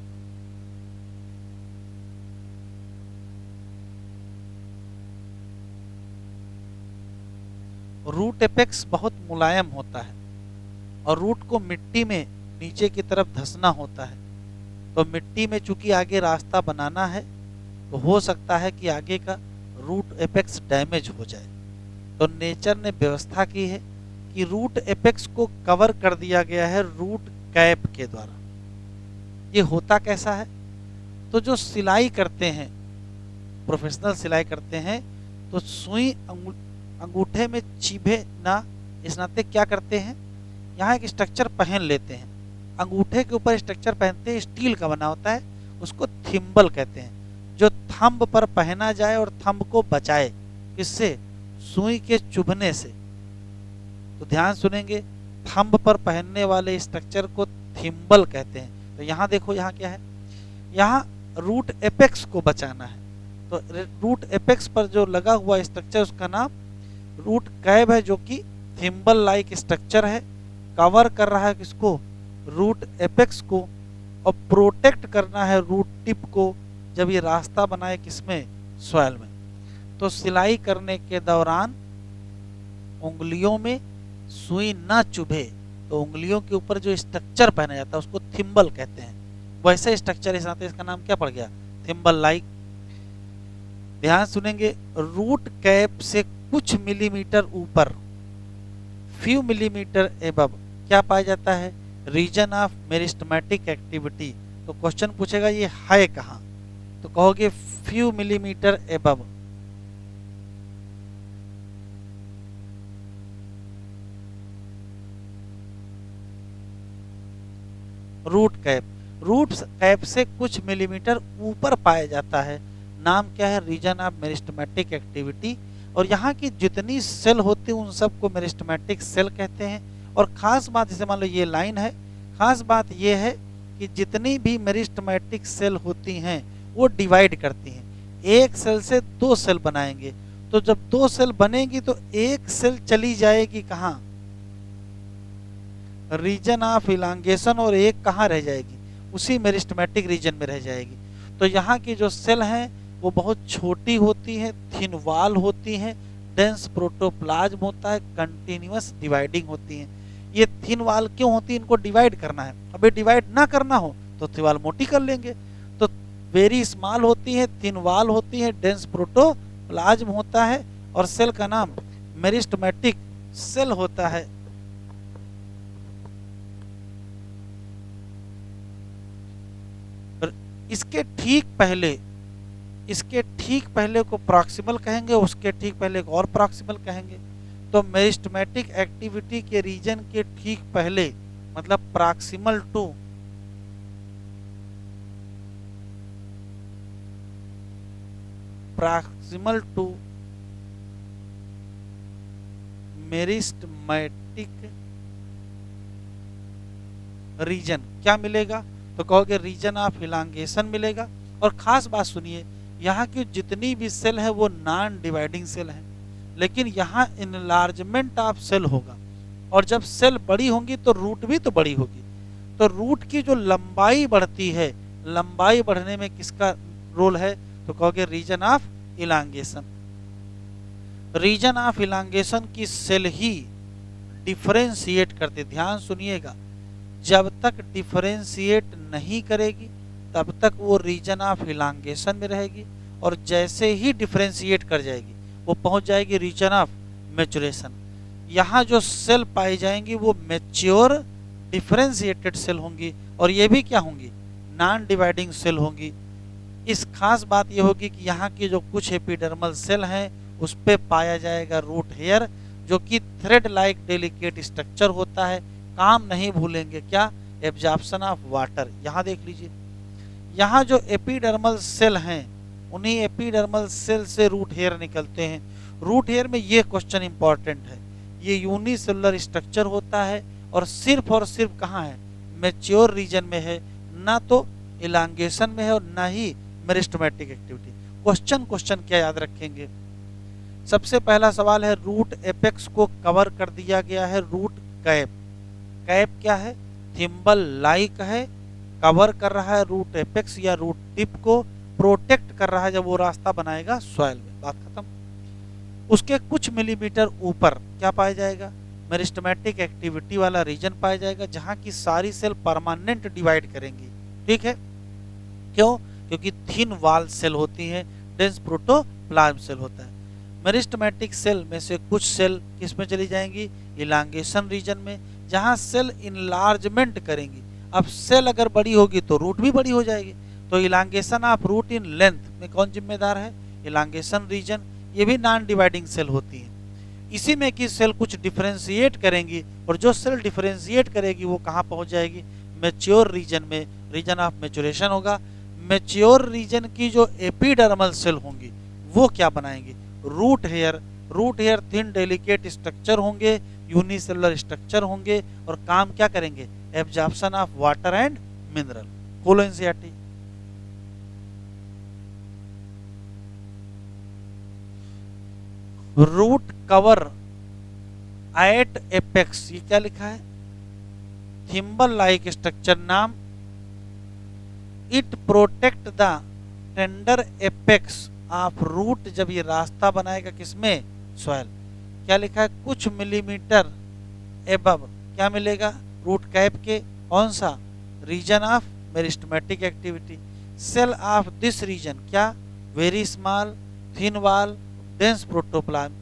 S1: रूट एपेक्स बहुत मुलायम होता है और रूट को मिट्टी में नीचे की तरफ धंसना होता है। तो मिट्टी में चूंकि आगे रास्ता बनाना है तो हो सकता है कि आगे का रूट एपेक्स डैमेज हो जाए, तो नेचर ने व्यवस्था की है कि रूट एपेक्स को कवर कर दिया गया है रूट कैप के द्वारा। ये होता कैसा है, तो जो सिलाई करते हैं, प्रोफेशनल सिलाई करते हैं, तो सुई अंगूठे में चिभे ना, इस नाते क्या करते हैं, यहाँ एक स्ट्रक्चर पहन लेते हैं, अंगूठे के ऊपर स्ट्रक्चर पहनते हैं, स्टील का बना होता है, उसको थिम्बल कहते हैं, जो थंब पर पहना जाए और थंब को बचाए, किससे, सुई के चुभने से। तो ध्यान सुनेंगे, थंब पर पहनने वाले स्ट्रक्चर को थिम्बल कहते हैं। तो यहाँ देखो, यहाँ क्या है, यहाँ रूट एपेक्स को बचाना है, तो रूट एपेक्स पर जो लगा हुआ स्ट्रक्चर उसका नाम रूट कैप है, जो कि थिम्बल लाइक स्ट्रक्चर है, कवर कर रहा है किसको, रूट एपेक्स को, और प्रोटेक्ट करना है रूट टिप को जब ये रास्ता बनाए किसमें, सॉइल में। तो सिलाई करने के दौरान उंगलियों में सुई ना चुभे, तो उंगलियों के ऊपर जो स्ट्रक्चर पहना जाता है उसको थिम्बल कहते हैं। वैसे स्ट्रक्चर इस नाते इसका नाम क्या पड़ गया, थिम्बल लाइक। ध्यान सुनेंगे, रूट कैप से कुछ मिलीमीटर ऊपर, फ्यू मिलीमीटर एबव क्या पाया जाता है, रीजन ऑफ मेरिस्टेमेटिक एक्टिविटी। तो क्वेश्चन पूछेगा ये है कहाँ, तो कहोगे few millimetre above. Root cap, root cap से कुछ मिलीमीटर ऊपर पाया जाता है, नाम क्या है, रीजन ऑफ मेरिस्टेमेटिक एक्टिविटी। और यहाँ की जितनी सेल होती है उन सबको मेरिस्टेमेटिक सेल कहते हैं। और ख़ास बात, जैसे मान लो ये लाइन है, ख़ास बात ये है कि जितनी भी मेरिस्टेमेटिक सेल होती हैं वो डिवाइड करती हैं। एक सेल से दो सेल बनाएंगे, तो जब दो सेल बनेगी तो एक सेल चली जाएगी कहाँ, रीजन ऑफ इलांगेशन, और एक कहाँ रह जाएगी, उसी मेरिस्टेमेटिक रीजन में रह जाएगी। तो यहाँ की जो सेल हैं वो बहुत छोटी होती हैं, थिन वॉल होती हैं, डेंस प्रोटोप्लाज्म होता है, कंटिन्यूअस डिवाइडिंग होती हैं। ये थिन वॉल क्यों होती है, इनको डिवाइड करना है। अभी डिवाइड ना करना हो तो थिन वॉल मोटी कर लेंगे। तो वेरी स्मॉल होती है, थिन वॉल होती है, डेंस प्रोटोप्लाज्म होता है, और सेल का नाम मेरिस्टेमेटिक सेल होता है। इसके ठीक पहले को प्रॉक्सिमल कहेंगे, उसके ठीक पहले को और प्रॉक्सिमल कहेंगे। तो मेरिस्टेमेटिक एक्टिविटी के रीजन के ठीक पहले मतलब प्रॉक्सिमल टू मेरिस्टेमेटिक रीजन क्या मिलेगा, तो कहोगे रीजन ऑफ इलांगेशन मिलेगा। और खास बात सुनिए, यहाँ की जितनी भी सेल है वो नॉन डिवाइडिंग सेल है, लेकिन यहाँ इनलार्जमेंट ऑफ सेल होगा। और जब सेल बड़ी होंगी तो रूट भी तो बड़ी होगी। तो रूट की जो लंबाई बढ़ती है, लंबाई बढ़ने में किसका रोल है, तो कहोगे region of elongation. Region of elongation की सेल ही डिफरेंशिएट करते, ध्यान सुनिएगा, जब तक डिफरेंशिएट नहीं करेगी तब तक वो रीजन ऑफ इलांगेशन में रहेगी, और जैसे ही डिफरेंशिएट कर जाएगी वो पहुंच जाएगी रीजन ऑफ मैच्योरेशन। यहाँ जो सेल पाई जाएंगी वो मैच्योर डिफरेंशिएटेड सेल होंगी, और ये भी क्या होंगी, नॉन डिवाइडिंग सेल होंगी। इस खास बात ये होगी कि यहाँ की जो कुछ एपिडर्मल सेल हैं उस पे पाया जाएगा रूट हेयर, जो कि थ्रेड लाइक डेलिकेट स्ट्रक्चर होता है। काम नहीं भूलेंगे, क्या, एब्जॉर्प्शन ऑफ वाटर। यहाँ देख लीजिए, यहाँ जो एपिडर्मल सेल हैं उन्हीं एपिडर्मल सेल से रूट हेयर निकलते हैं। रूट हेयर में ये क्वेश्चन इंपॉर्टेंट है, ये यूनिसेलुलर स्ट्रक्चर होता है और सिर्फ कहाँ है, मैच्योर रीजन में है, ना तो इलांगेशन में है और ना ही मेरिस्टेमेटिक एक्टिविटी। क्वेश्चन क्या याद रखेंगे, सबसे पहला सवाल है रूट एपेक्स को कवर कर दिया गया है रूट कैप। कैप क्या है, थिम्बल लाइक है, कवर कर रहा है रूट एपेक्स या रूट टिप को, प्रोटेक्ट कर रहा है जब वो रास्ता बनाएगा सॉइल में, बात खत्म। उसके कुछ मिलीमीटर ऊपर क्या पाया जाएगा, मेरिस्टेमेटिक एक्टिविटी वाला रीजन पाया जाएगा, जहां की सारी सेल परमानेंट डिवाइड करेंगी। ठीक है, क्यों, क्योंकि थिन वॉल सेल होती है, डेंस प्रोटोप्लाज्म सेल होता है। मेरिस्टेमेटिक सेल में से कुछ सेल किस में चली जाएंगी, इलांगेशन रीजन में, जहां सेल इनलार्जमेंट करेंगी। अब सेल अगर बड़ी होगी तो रूट भी बड़ी हो जाएगी। तो elongation of root in length में कौन जिम्मेदार है, इलांगेशन रीजन। ये भी नॉन डिवाइडिंग सेल होती है। इसी में कि सेल कुछ डिफरेंशिएट करेंगी, और जो सेल डिफरेंशिएट करेगी वो कहाँ पहुंच जाएगी, मैच्योर रीजन में, रीजन ऑफ मैच्योरेशन होगा। मैच्योर रीजन की जो एपिडर्मल सेल होंगी वो क्या बनाएंगी, root hair. Root hair thin delicate structure होंगे, यूनिसेलुलर स्ट्रक्चर होंगे, और काम क्या करेंगे, absorption of water and mineral. खोलो NCERT. Root cover at apex, ये क्या लिखा है, थिम्बल लाइक स्ट्रक्चर नाम, it protect the tender apex of root. जब ये रास्ता बनाएगा किसमें, सॉइल। क्या लिखा है, कुछ मिलीमीटर एबव क्या मिलेगा, रूट कैप के, कौन सा, region of meristematic activity. Cell of this region क्या, very small, thin wall, dense protoplasm,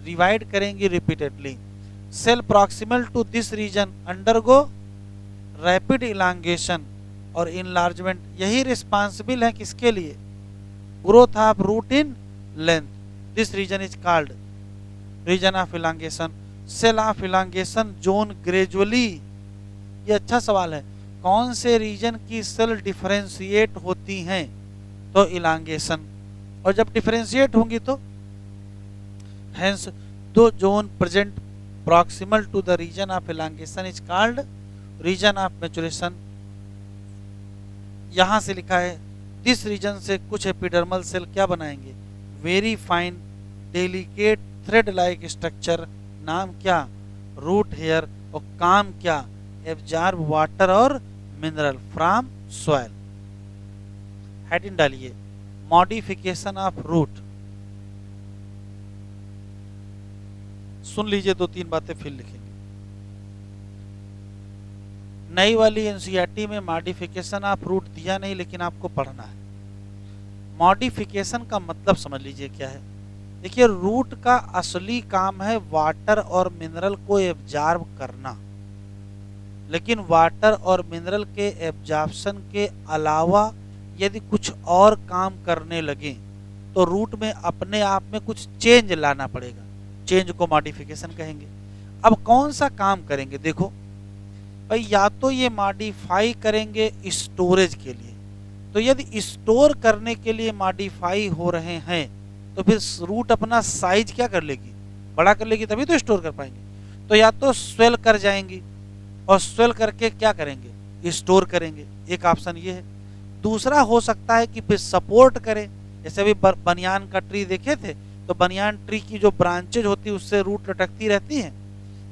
S1: divide करेंगी repeatedly. Cell proximal to this region undergo rapid elongation और इनलार्जमेंट। यही रिस्पॉन्सिबल है किसके लिए, growth of root in length. This region is called region of elongation. Cell of elongation zone gradually, ये अच्छा सवाल है, कौन से रीजन की सेल डिफरेंशिएट होती हैं, तो इलांगेशन। और जब डिफरेंशिएट होंगी तो Hence, the zone present proximal to the region of elongation is called region of maturation. यहाँ से लिखा है दिस रीजन से कुछ एपिडर्मल सेल क्या बनाएंगे, very fine delicate thread like structure, नाम क्या, रूट हेयर, और काम क्या, एब्जॉर्ब वाटर और मिनरल फ्रॉम सॉइल। हेडिंग डालिए मॉडिफिकेशन ऑफ रूट। सुन लीजिए, दो तीन बातें फिर लिखेंगे। नई वाली एनसीईआरटी में मॉडिफिकेशन ऑफ रूट दिया नहीं, लेकिन आपको पढ़ना है। मॉडिफिकेशन का मतलब समझ लीजिए क्या है। देखिए, रूट का असली काम है वाटर और मिनरल को एब्जॉर्ब करना, लेकिन वाटर और मिनरल के एब्जॉर्प्शन के अलावा यदि कुछ और काम करने लगे तो रूट में अपने आप में कुछ चेंज लाना पड़ेगा, चेंज को मॉडिफिकेशन कहेंगे। अब कौन सा काम करेंगे, देखो भाई, या तो ये मॉडिफाई करेंगे स्टोरेज के लिए, तो यदि स्टोर करने के लिए मॉडिफाई हो रहे हैं तो फिर रूट अपना साइज क्या कर लेगी, बड़ा कर लेगी, तभी तो स्टोर कर पाएंगे। तो या तो स्वेल कर जाएंगी और स्वेल करके क्या करेंगे, स्टोर करेंगे, एक ऑप्शन ये है। दूसरा हो सकता है कि फिर सपोर्ट करें, जैसे अभी बनियान का ट्री देखे थे, तो बनियान ट्री की जो ब्रांचेज होती है उससे रूट लटकती रहती हैं,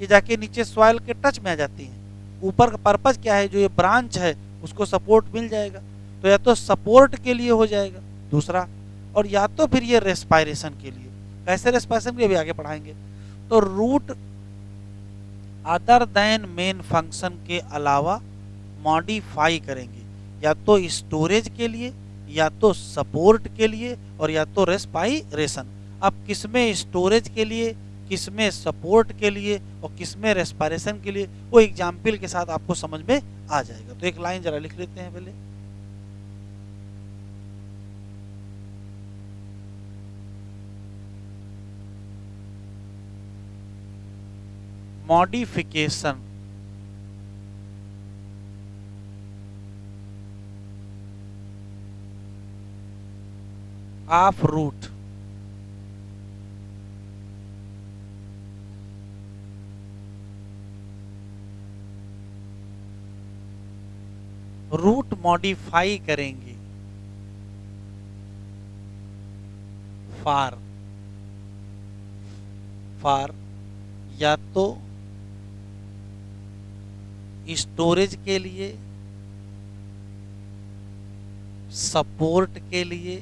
S1: ये जाके नीचे सॉइल के टच में आ जाती हैं। ऊपर का पर्पज क्या है, जो ये ब्रांच है उसको सपोर्ट मिल जाएगा, तो या तो सपोर्ट के लिए हो जाएगा दूसरा, और या तो फिर ये रेस्पायरेशन के लिए। कैसे रेस्पायरेशन के लिए भी आगे पढ़ाएंगे। तो root other than main function के अलावा मॉडिफाई करेंगे, या तो स्टोरेज के लिए, या तो सपोर्ट के लिए, और या तो रेस्पायरेशन। अब किसमें स्टोरेज के लिए, किसमें सपोर्ट के लिए, और किसमें रेस्पायरेशन के लिए, वो एग्जाम्पल के साथ आपको समझ में आ जाएगा। तो एक लाइन जरा लिख लेते हैं पहले। Modification of root root modify करेंगे फार या तो स्टोरेज के लिए, सपोर्ट के लिए,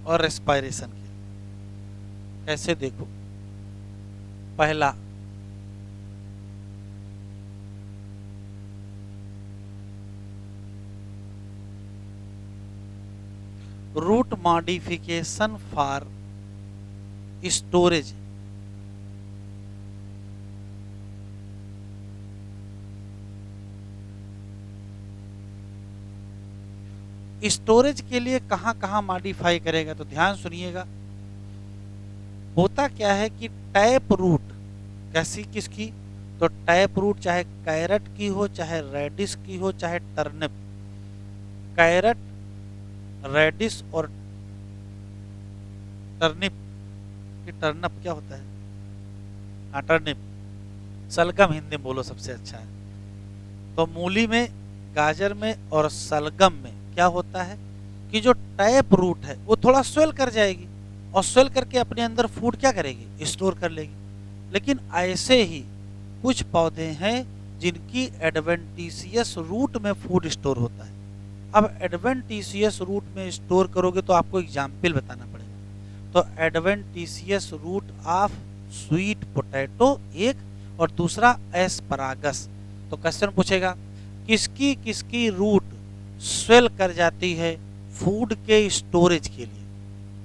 S1: और रेस्पायरेशन के लिए। कैसे, देखो, पहला root modification for storage. Storage के लिए कहां कहां मॉडिफाई करेगा, तो ध्यान सुनिएगा। होता क्या है कि टैप रूट, कैसी, किसकी, तो टैप रूट चाहे कैरेट की हो, चाहे रेडिश की हो, चाहे टर्निप, कैरेट, रेडिश और टर्निप, कि टर्नप क्या होता है, हाँ टर्निप, सलगम हिंदी में बोलो सबसे अच्छा है। तो मूली में, गाजर में और सलगम में क्या होता है कि जो टैप रूट है वो थोड़ा स्वेल कर जाएगी, और स्वेल करके अपने अंदर फूड क्या करेगी, स्टोर कर लेगी। लेकिन ऐसे ही कुछ पौधे हैं जिनकी एडवेंटिशियस रूट में फूड स्टोर होता है। अब एडवेंटिशियस रूट में स्टोर करोगे तो आपको एग्जाम्पल बताना पड़ेगा। तो adventitious root of sweet potato एक, और दूसरा एस्परागस। तो क्वेश्चन पूछेगा किसकी किसकी रूट स्वेल कर जाती है फूड के स्टोरेज के लिए,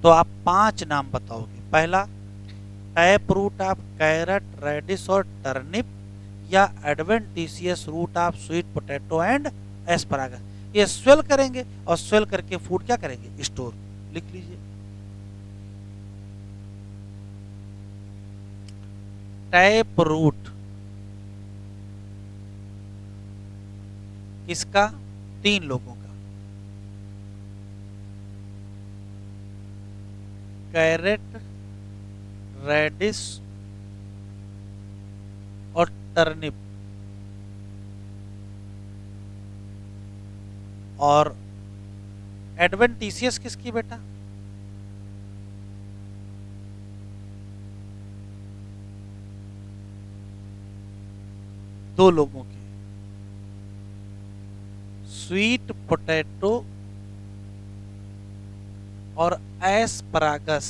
S1: तो आप 5 नाम बताओगे। पहला, tap root of carrot, radish और टर्निप, या adventitious root of sweet potato and asparagus. ये स्वेल करेंगे और स्वेल करके फूड क्या करेंगे, स्टोर। लिख लीजिए, टैप रूट किसका, 3 लोगों का, कैरेट, रेडिश और टर्निप। और एडवेंटिशियस किसकी बेटा? दो लोगों की, स्वीट पोटैटो और एस्परागस।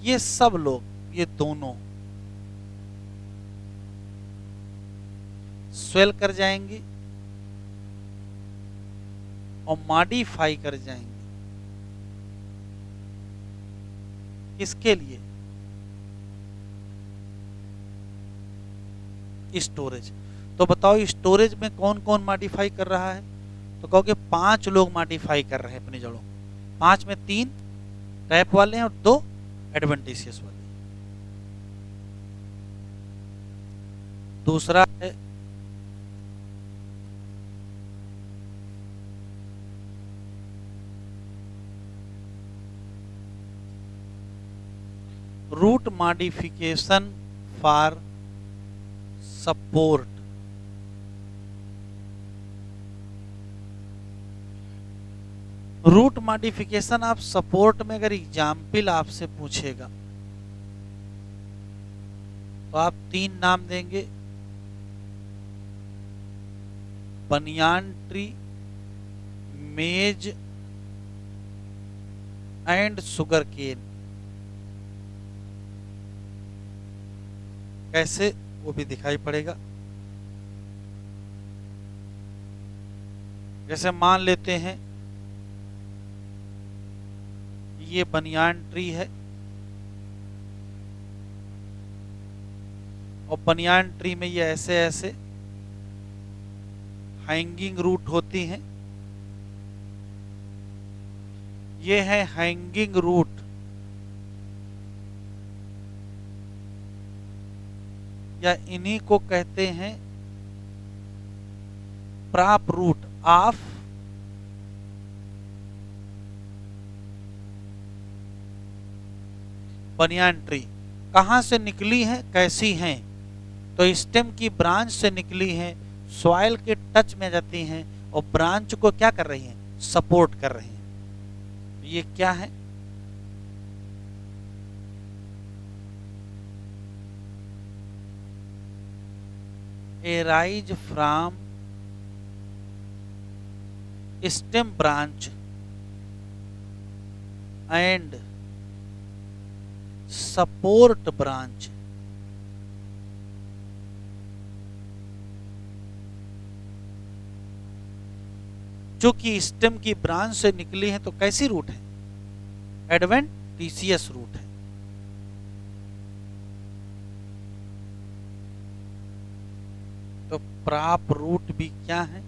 S1: ये सब लोग, ये दोनों स्वेल कर जाएंगे और मॉडिफाई कर जाएंगे। इसके लिए स्टोरेज। तो बताओ स्टोरेज में कौन कौन मॉडिफाई कर रहा है? तो कहोगे 5 लोग मॉडिफाई कर रहे हैं अपनी जड़ों। 5 में 3 टैप वाले हैं और 2 एडवेंटिशियस वाले। दूसरा है root modification for support. Root modification आप सपोर्ट में अगर एग्जाम्पल आपसे पूछेगा तो आप 3 नाम देंगे, बनियान ट्री, मेज एंड शुगर केन। कैसे, वो भी दिखाई पड़ेगा। जैसे मान लेते हैं ये बनियान ट्री है और बनियान ट्री में ये ऐसे ऐसे हैंगिंग रूट होती हैं। ये है हैंगिंग रूट या इन्हीं को कहते हैं प्राप रूट ऑफ बनियान ट्री। कहां से निकली हैं, कैसी हैं? तो स्टेम की ब्रांच से निकली हैं, सॉइल के टच में जाती हैं और ब्रांच को क्या कर रही हैं? सपोर्ट कर रही हैं। ये क्या है? arise from stem branch and support branch। जो कि स्टेम की ब्रांच से निकली है तो कैसी रूट है? एडवेंटिशियस रूट है। तो प्राप रूट भी क्या है?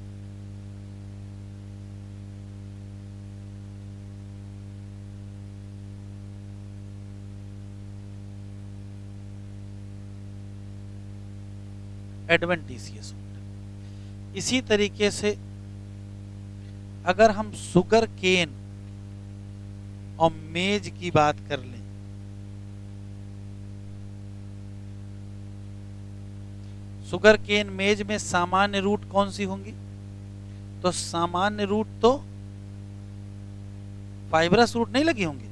S1: Adventitious root. इसी तरीके से अगर हम शुगर केन और मेज की बात कर लें, शुगर केन मेज में सामान्य रूट कौन सी होंगी? तो सामान्य रूट तो फाइब्रस रूट नहीं लगी होंगी।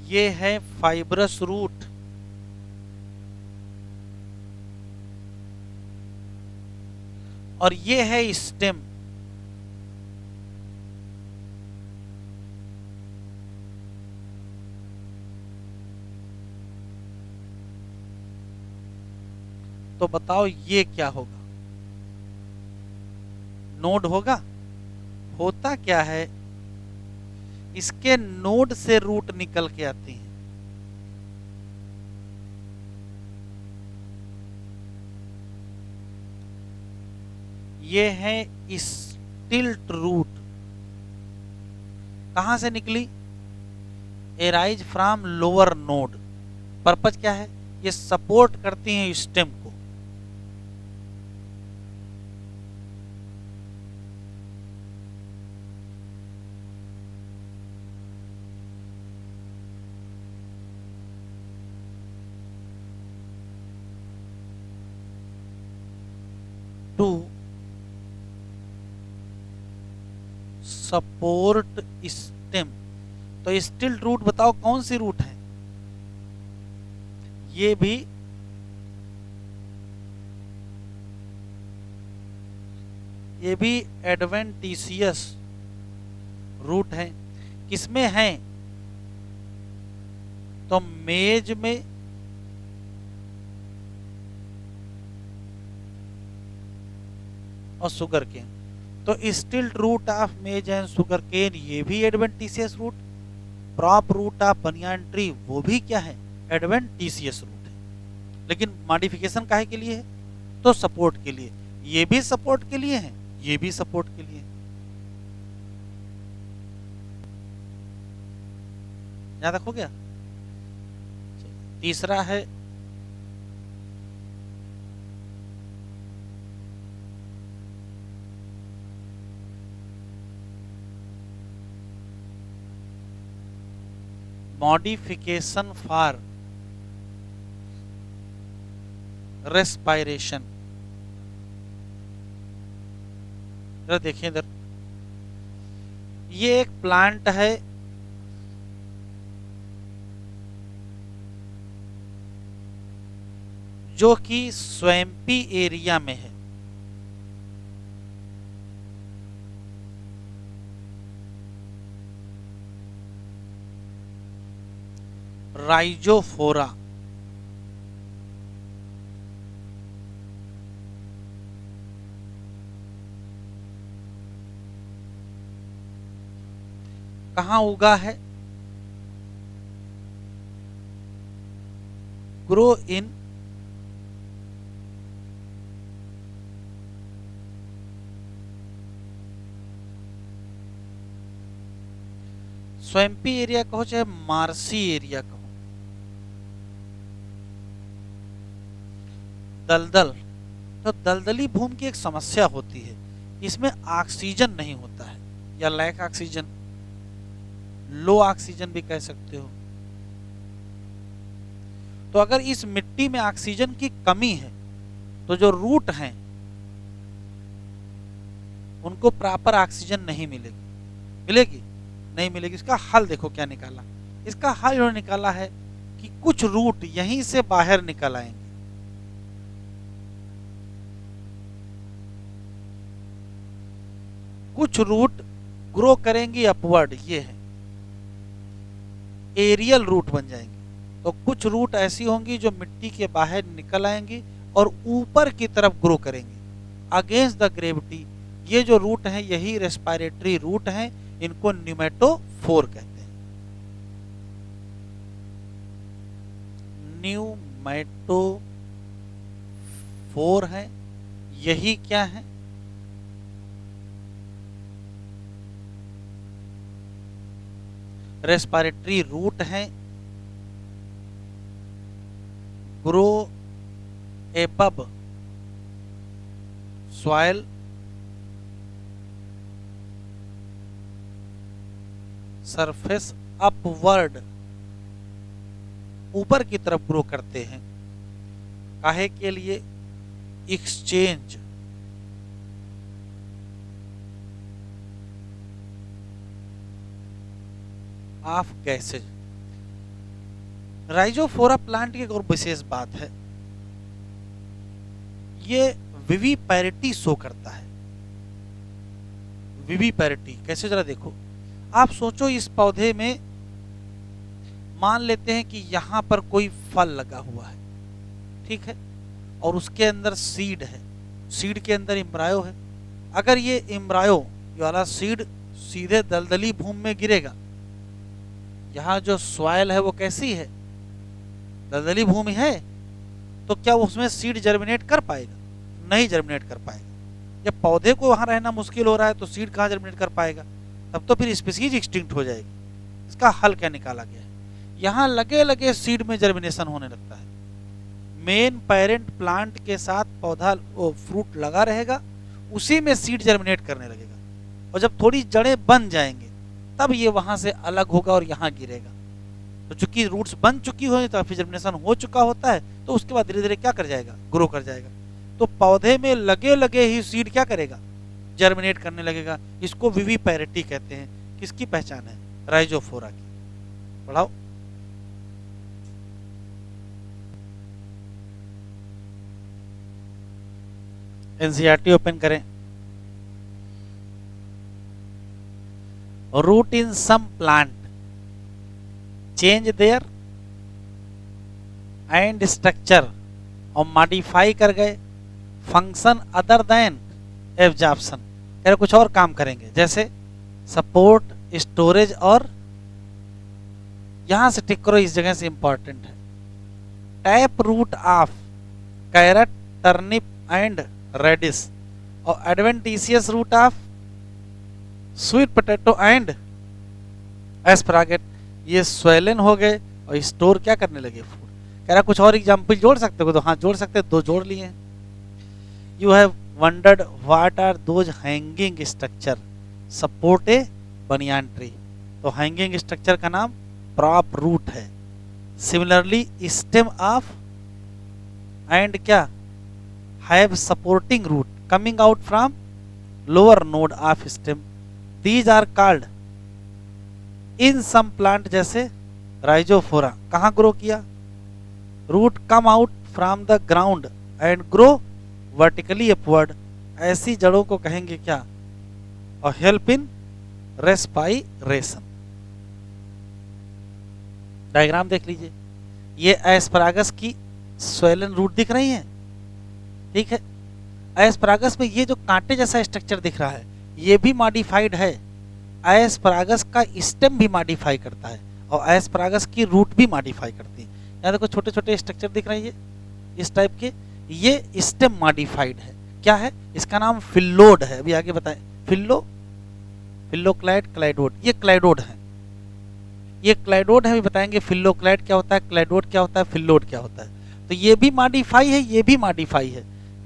S1: ये है फाइब्रस रूट। और ये है स्टेम। तो बताओ ये क्या होगा? नोड होगा? होता क्या है, इसके नोड से रूट निकल के आती है। ये है स्टिल्ट रूट। कहां से निकली? Arise from lower node. Purpose क्या है? ये सपोर्ट करती हैं स्टेम को। Support stem. तो स्टिल्ट रूट बताओ कौन सी रूट है? ये भी एडवेंटिशियस रूट है। किसमें है? तो मेज में और शुगर केन। तो stilt root of maize and sugar cane ये भी adventitious root. Prop root of banyan tree वो भी क्या है? एडवेंटिशियस रूट है। लेकिन मॉडिफिकेशन काहे के लिए है? तो सपोर्ट के लिए। ये भी सपोर्ट के लिए है, ये भी सपोर्ट के लिए। याद रखो क्या? तीसरा है मॉडिफिकेशन फॉर रेस्पायरेशन। जरा देखिए इधर, ये एक प्लांट है जो कि स्वैम्पी एरिया में है। राइजोफोरा। कहाँ उगा है? ग्रो इन स्वैम्पी एरिया कहो चाहे मार्सी एरिया कहो, दलदल। तो दलदली भूमि की एक समस्या होती है, इसमें ऑक्सीजन नहीं होता है, या लैक ऑक्सीजन, लो ऑक्सीजन भी कह सकते हो। तो अगर इस मिट्टी में ऑक्सीजन की कमी है तो जो रूट हैं उनको प्रॉपर ऑक्सीजन नहीं मिलेगी। मिलेगी? नहीं मिलेगी। इसका हल देखो क्या निकाला। इसका हल इन्होंने निकाला है कि कुछ रूट यहीं से बाहर निकल आएंगे। कुछ रूट ग्रो करेंगी अपवर्ड, ये है एरियल रूट बन जाएंगे। तो कुछ रूट ऐसी होंगी जो मिट्टी के बाहर निकल आएंगी और ऊपर की तरफ ग्रो करेंगी अगेंस्ट द ग्रेविटी। ये जो रूट हैं यही रेस्पिरेटरी रूट हैं, इनको न्यूमेटोफोर कहते हैं। न्यूमेटोफोर है, यही क्या है? रेस्पिरेटरी रूट है। Grow above soil, surface upward, ऊपर की तरफ ग्रो करते हैं। काहे के लिए? Exchange of gases. Rhizophora plant की एक और विशेष बात है, ये विविपैरिटी शो करता है। विविपैरिटी कैसे? जरा देखो, आप सोचो इस पौधे में मान लेते हैं कि यहां पर कोई फल लगा हुआ है, ठीक है, और उसके अंदर सीड है, सीड के अंदर इम्ब्रायो है। अगर ये इम्ब्रायो वाला सीड सीधे दलदली भूमि में गिरेगा, यहाँ जो सॉइल है वो कैसी है? दलदली भूमि है, तो क्या उसमें सीड जर्मिनेट कर पाएगा? नहीं जर्मिनेट कर पाएगा। जब पौधे को वहां रहना मुश्किल हो रहा है तो सीड कहाँ जर्मिनेट कर पाएगा? तब तो फिर स्पीसीज एक्सटिंक्ट हो जाएगी। इसका हल क्या निकाला गया है? यहाँ लगे लगे सीड में जर्मिनेशन होने लगता है। मेन पेरेंट प्लांट के साथ पौधा फ्रूट लगा रहेगा, उसी में सीड जर्मिनेट करने लगेगा, और जब थोड़ी जड़ें बन जाएंगे तब ये वहां से अलग होगा और यहाँ गिरेगा। तो चूंकि रूट्स बन चुकी हो, तो फिर जर्मिनेशन हो चुका होता है, तो उसके बाद धीरे धीरे क्या कर जाएगा? ग्रो कर जाएगा। तो पौधे में लगे लगे ही सीड क्या करेगा? जर्मिनेट करने लगेगा। इसको विविपैरिटी कहते हैं। किसकी पहचान है? राइजोफोरा की। पढ़ाओ। एनसीईआरटी ओपन करें। Root in some plant change their and structure और मॉडिफाई कर गए फंक्शन अदर देन एब्जॉर्प्शन। यार कुछ और काम करेंगे, जैसे सपोर्ट, स्टोरेज, और यहां से टिक करो, इस जगह से इंपॉर्टेंट है। Tap root of carrot, turnip and radish और adventitious root of sweet potato and asparagus. ये स्वेलन हो गए और स्टोर क्या करने लगे? फूड। कह रहा कुछ और एग्जाम्पल जोड़ सकते हो? तो हाँ जोड़ सकते, दो जोड़ लिए हैं। You have wondered what are those hanging structure support a banyan tree. तो हैंगिंग स्ट्रक्चर का नाम प्रॉप रूट है। सिमिलरली स्टेम ऑफ एंड क्या have supporting root coming out from lower node of stem. These are called in some plant, जैसे Rhizophora कहाँ grow किया? Root come out from the ground and grow vertically upward. ऐसी जड़ों को कहेंगे क्या? और हेल्प इन रेस्पाइरेशन। डायग्राम देख लीजिए। ये एस्परागस की स्वेलन रूट दिख रही है, ठीक है। एस्परागस में ये जो कांटे जैसा स्ट्रक्चर दिख रहा है ये भी मॉडिफाइड है। एस्परागस का स्टेम भी मॉडिफाई करता है और एस्परागस की रूट भी मॉडिफाई करती है। यहाँ देखो छोटे छोटे स्ट्रक्चर दिख रहे हैं, ये इस टाइप के, ये स्टेम मॉडिफाइड है। क्या है? इसका नाम फिल्लोड है। अभी आगे बताएं। फिल्लोक्लाइड, क्लाइडोड। ये क्लाइडोड है, ये क्लाइडोड है। अभी बताएंगे फिल्लोक्लाइड क्या होता है, क्लाइडोड क्या होता है, फिल्लोड क्या होता है। तो ये भी मॉडिफाई है, ये भी मॉडिफाई है।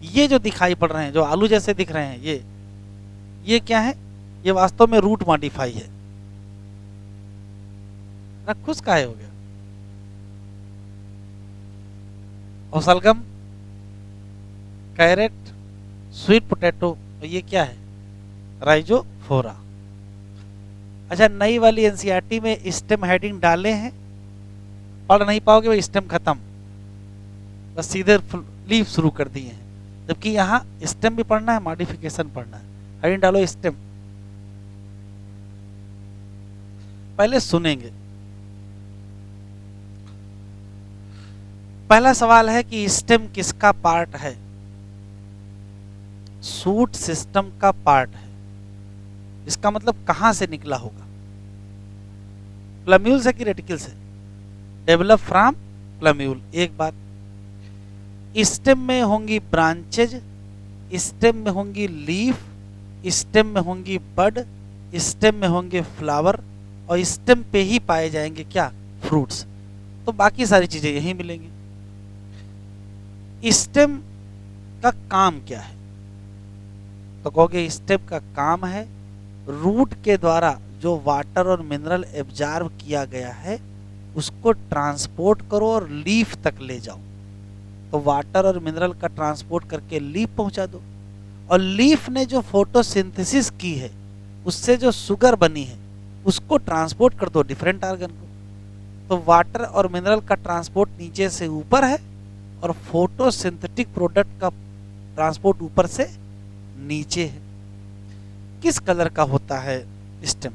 S1: ये जो दिखाई पड़ रहे हैं, जो आलू जैसे दिख रहे हैं, ये क्या है? ये वास्तव में रूट मॉडिफाई है। खुश काहे हो गया? और सलगम, कैरेट, स्वीट पोटैटो, ये क्या है? राइजोफोरा। अच्छा, नई वाली एनसीईआरटी में स्टेम हेडिंग डाले हैं, पढ़ नहीं पाओगे, वो स्टेम खत्म, बस सीधे लीफ शुरू कर दिए हैं। जबकि यहाँ स्टेम भी पढ़ना है, मॉडिफिकेशन पढ़ना है। हेडिंग डालो स्टेम। पहले सुनेंगे। पहला सवाल है कि स्टेम किसका पार्ट है? शूट सिस्टम का पार्ट है। इसका मतलब कहां से निकला होगा? प्लम्यूल से कि रेटिकल से? Develop from plumule. एक बात। स्टेम में होंगी ब्रांचेज, स्टेम में होंगी लीफ, स्टेम में होंगी बड, स्टेम में होंगे फ्लावर और स्टेम पे ही पाए जाएंगे क्या? फ्रूट्स। तो बाकी सारी चीजें यहीं मिलेंगी। स्टेम का काम क्या है? तो कहोगे स्टेम का काम है रूट के द्वारा जो वाटर और मिनरल एब्जॉर्ब किया गया है उसको ट्रांसपोर्ट करो और लीफ तक ले जाओ। तो वाटर और मिनरल का ट्रांसपोर्ट करके लीफ पहुंचा दो और लीफ ने जो फोटोसिंथेसिस की है उससे जो शुगर बनी है उसको ट्रांसपोर्ट कर दो डिफरेंट ऑर्गन को। तो वाटर और मिनरल का ट्रांसपोर्ट नीचे से ऊपर है और फोटोसिंथेटिक प्रोडक्ट का ट्रांसपोर्ट ऊपर से नीचे है। किस कलर का होता है स्टेम?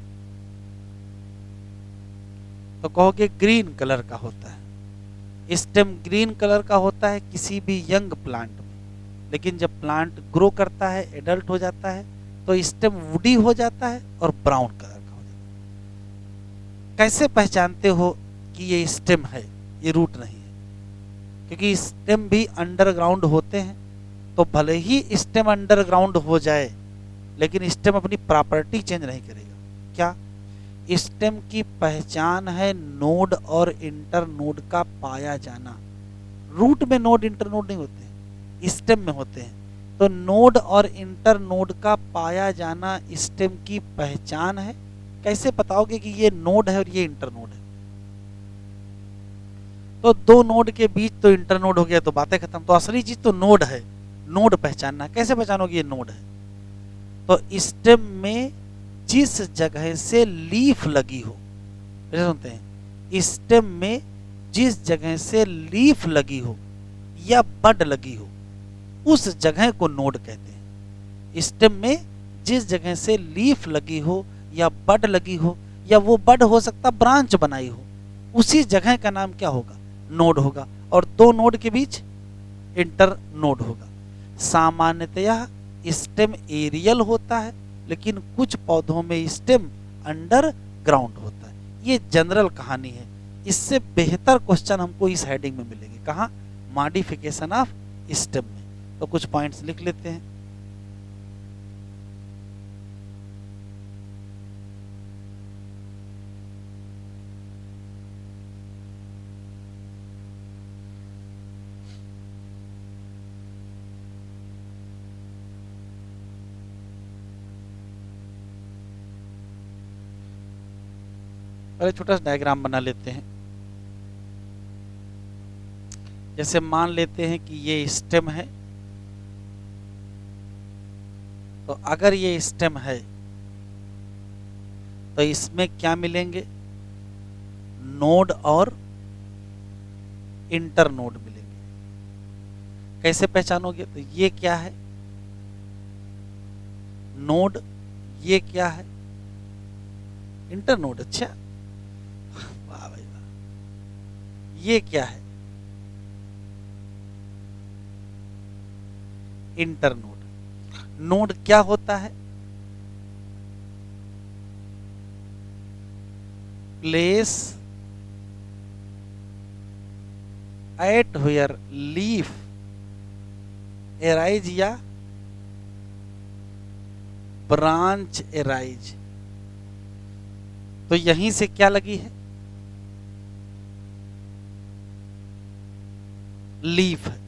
S1: तो कहोगे ग्रीन कलर का होता है। स्टेम ग्रीन कलर का होता है किसी भी यंग प्लांट में, लेकिन जब प्लांट ग्रो करता है, एडल्ट हो जाता है, तो स्टेम वुडी हो जाता है और ब्राउन कलर का हो जाता है। कैसे पहचानते हो कि ये स्टेम है, ये रूट नहीं है? क्योंकि स्टेम भी अंडरग्राउंड होते हैं। तो भले ही स्टेम अंडरग्राउंड हो जाए लेकिन स्टेम अपनी प्रॉपर्टी चेंज नहीं करेगा। क्या? स्टेम की पहचान है नोड और इंटर नोड का पाया जाना। रूट में नोड इंटर नोड नहीं होते, स्टेम में होते हैं। तो नोड और इंटर नोड का पाया जाना स्टेम की पहचान है। कैसे बताओगे कि ये नोड है और ये इंटर नोड है? तो दो नोड के बीच तो इंटर नोड हो गया तो बातें खत्म। तो असली चीज तो नोड है, नोड पहचानना। कैसे पहचानोगे ये नोड है? तो स्टेम में जिस जगह से लीफ लगी हो, ऐसे सुनते हैं, स्टेम में जिस जगह से लीफ लगी हो या बड लगी हो उस जगह को नोड कहते हैं। स्टेम में जिस जगह से लीफ लगी हो या बड लगी हो, या वो बड हो सकता ब्रांच बनाई हो, उसी जगह का नाम क्या होगा? नोड होगा। और दो नोड के बीच इंटर नोड होगा। सामान्यतया स्टेम एरियल होता है, लेकिन कुछ पौधों में स्टेम अंडर ग्राउंड होता है। ये जनरल कहानी है। इससे बेहतर क्वेश्चन हमको इस हेडिंग में मिलेंगे। कहाँ? मॉडिफिकेशन ऑफ स्टेम में। तो कुछ पॉइंट्स लिख लेते हैं। पहले छोटा सा डायग्राम बना लेते हैं। जैसे मान लेते हैं कि ये स्टेम है, तो अगर ये स्टेम है तो इसमें क्या मिलेंगे? नोड और इंटर नोड मिलेंगे। कैसे पहचानोगे? तो ये क्या है? नोड। ये क्या है? Inter node. अच्छा, वाह भाई वाह। ये क्या है? Inter node. नोड क्या होता है? Place at where leaf arise या ब्रांच एराइज। तो यहीं से क्या लगी है? लीफ है।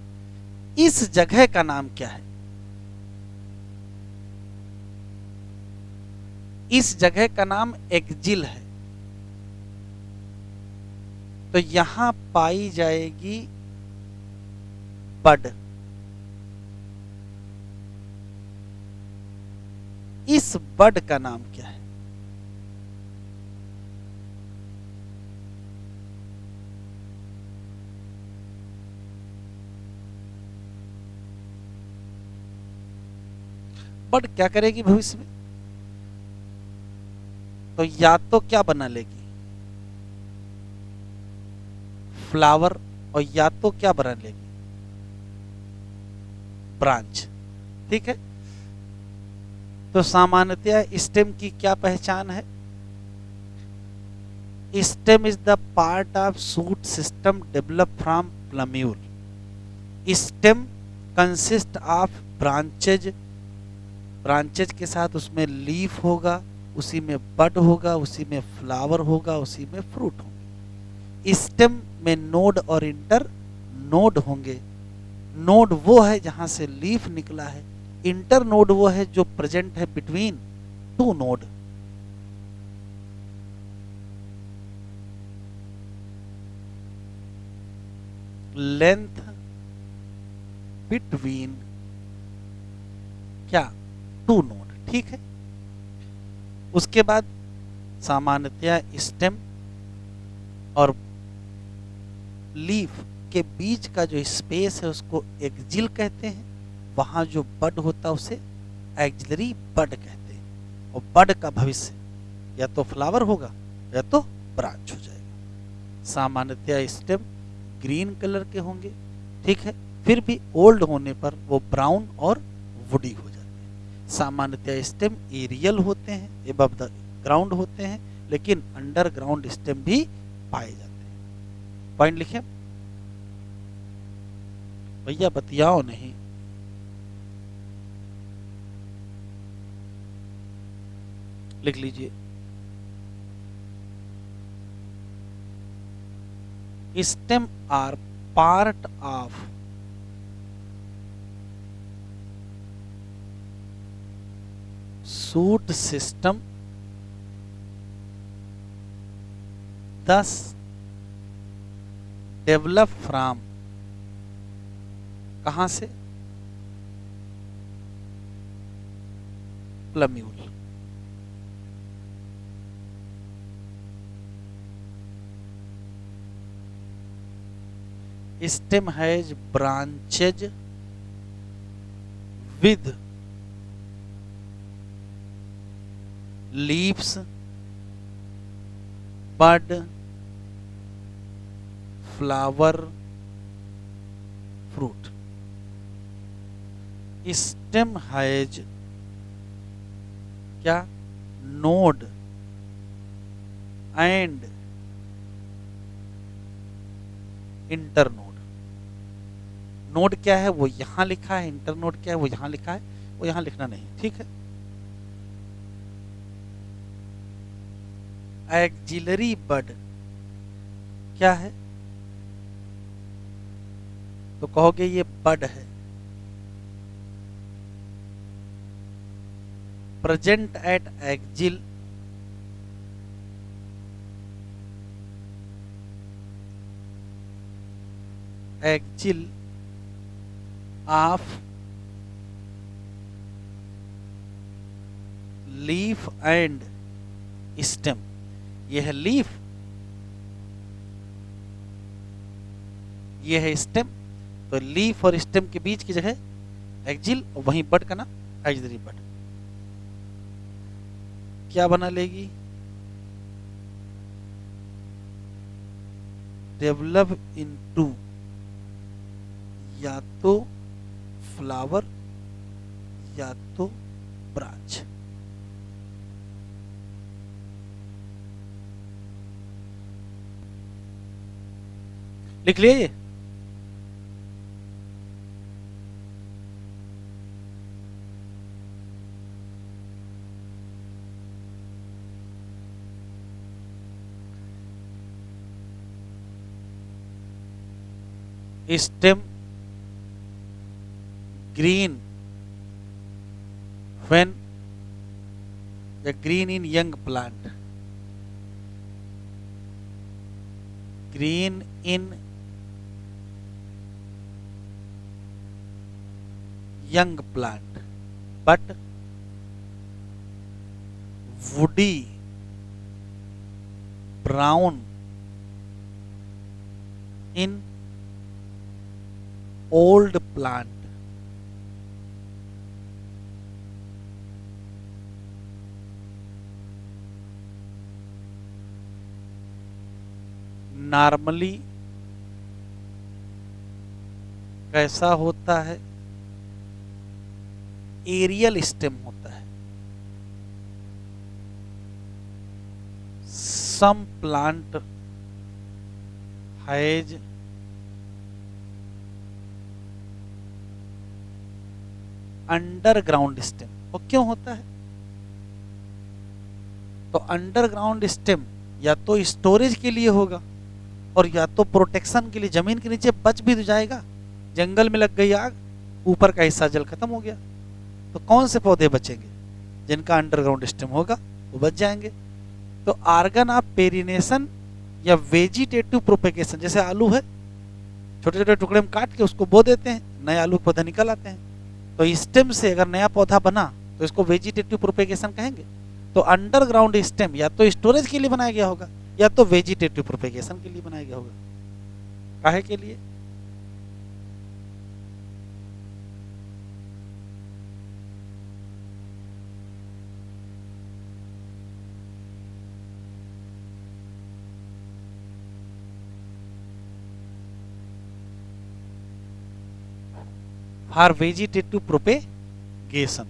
S1: इस जगह का नाम क्या है? इस जगह का नाम एक्जिल है। तो यहां पाई जाएगी बड। इस बड का नाम क्या है? बड क्या करेगी भविष्य में? तो या तो क्या बना लेगी? फ्लावर। और या तो क्या बना लेगी? ब्रांच। ठीक है। तो सामान्यतया स्टेम की क्या पहचान है? Stem is the part of shoot system develop from plumule. Stem consist of branches. Branches के साथ उसमें लीफ होगा, उसी में बड होगा, उसी में फ्लावर होगा, उसी में फ्रूट होंगे। स्टेम में नोड और इंटर नोड होंगे। नोड वो है जहां से लीफ निकला है। इंटर नोड वो है जो प्रेजेंट है between two node. Length between क्या? Two node. ठीक है। उसके बाद सामान्यतया स्टेम और लीफ के बीच का जो स्पेस है उसको एक्जिल कहते हैं। वहां जो बड होता है उसे एक्जिलरी बड कहते हैं। और बड का भविष्य या तो फ्लावर होगा या तो ब्रांच हो जाएगा। सामान्यतया स्टेम ग्रीन कलर के होंगे। ठीक है। फिर भी ओल्ड होने पर वो ब्राउन और वुडी हो जाते हैं। सामान्यतया स्टेम एरियल होते हैं, एबव द ग्राउंड होते हैं, लेकिन अंडरग्राउंड स्टेम भी पाए जाते हैं। पॉइंट लिखे भैया, बतियाओ नहीं। लिख लीजिए। Stem are part of shoot system, thus develop from कहां से? Plumule. Stem has branches with leaves, bud, flower, fruit. Stem has क्या? Node and internode. नोड क्या है वो यहां लिखा है, इंटरनोड क्या है वो यहां लिखा है, वो यहां लिखना नहीं, ठीक है। एक्जिलरी बड क्या है? तो कहोगे ये बड है। Present at axile axile of leaf and stem. ये है लीफ, ये है स्टेम। तो लीफ और स्टेम के बीच की जगह एक्जिल, और वहीं बड का नाम एक्जिलरी बड। क्या बना लेगी? डेवलप इनटू या तो फ्लावर या तो ब्रांच। लिख लिए ये? Stem green when the green in young plant, green in young plant, but woody brown in old plant। Normally कैसा होता है? एरियल स्टेम होता है। Some plant has underground stem. वो क्यों होता है? तो अंडरग्राउंड स्टेम या तो स्टोरेज के लिए होगा और या तो प्रोटेक्शन के लिए। जमीन के नीचे बच भी तो जाएगा, जंगल में लग गई आग, ऊपर का हिस्सा जल खत्म हो गया, तो कौन से पौधे बचेंगे? जिनका अंडरग्राउंड स्टेम होगा वो बच जाएंगे। तो आर्गन ऑफ पेरिनेशन या वेजिटेटिव प्रोपेगेशन, जैसे आलू है, छोटे छोटे टुकड़े में काट के उसको बो देते हैं, नए आलू के पौधे निकल आते हैं। तो स्टेम से अगर नया पौधा बना तो इसको वेजिटेटिव प्रोपेगेशन कहेंगे। तो अंडरग्राउंड स्टेम या तो स्टोरेज के लिए बनाया गया होगा या तो वेजिटेटिव प्रोपेगेशन के लिए बनाया गया होगा। काहे के लिए? For vegetative propagation.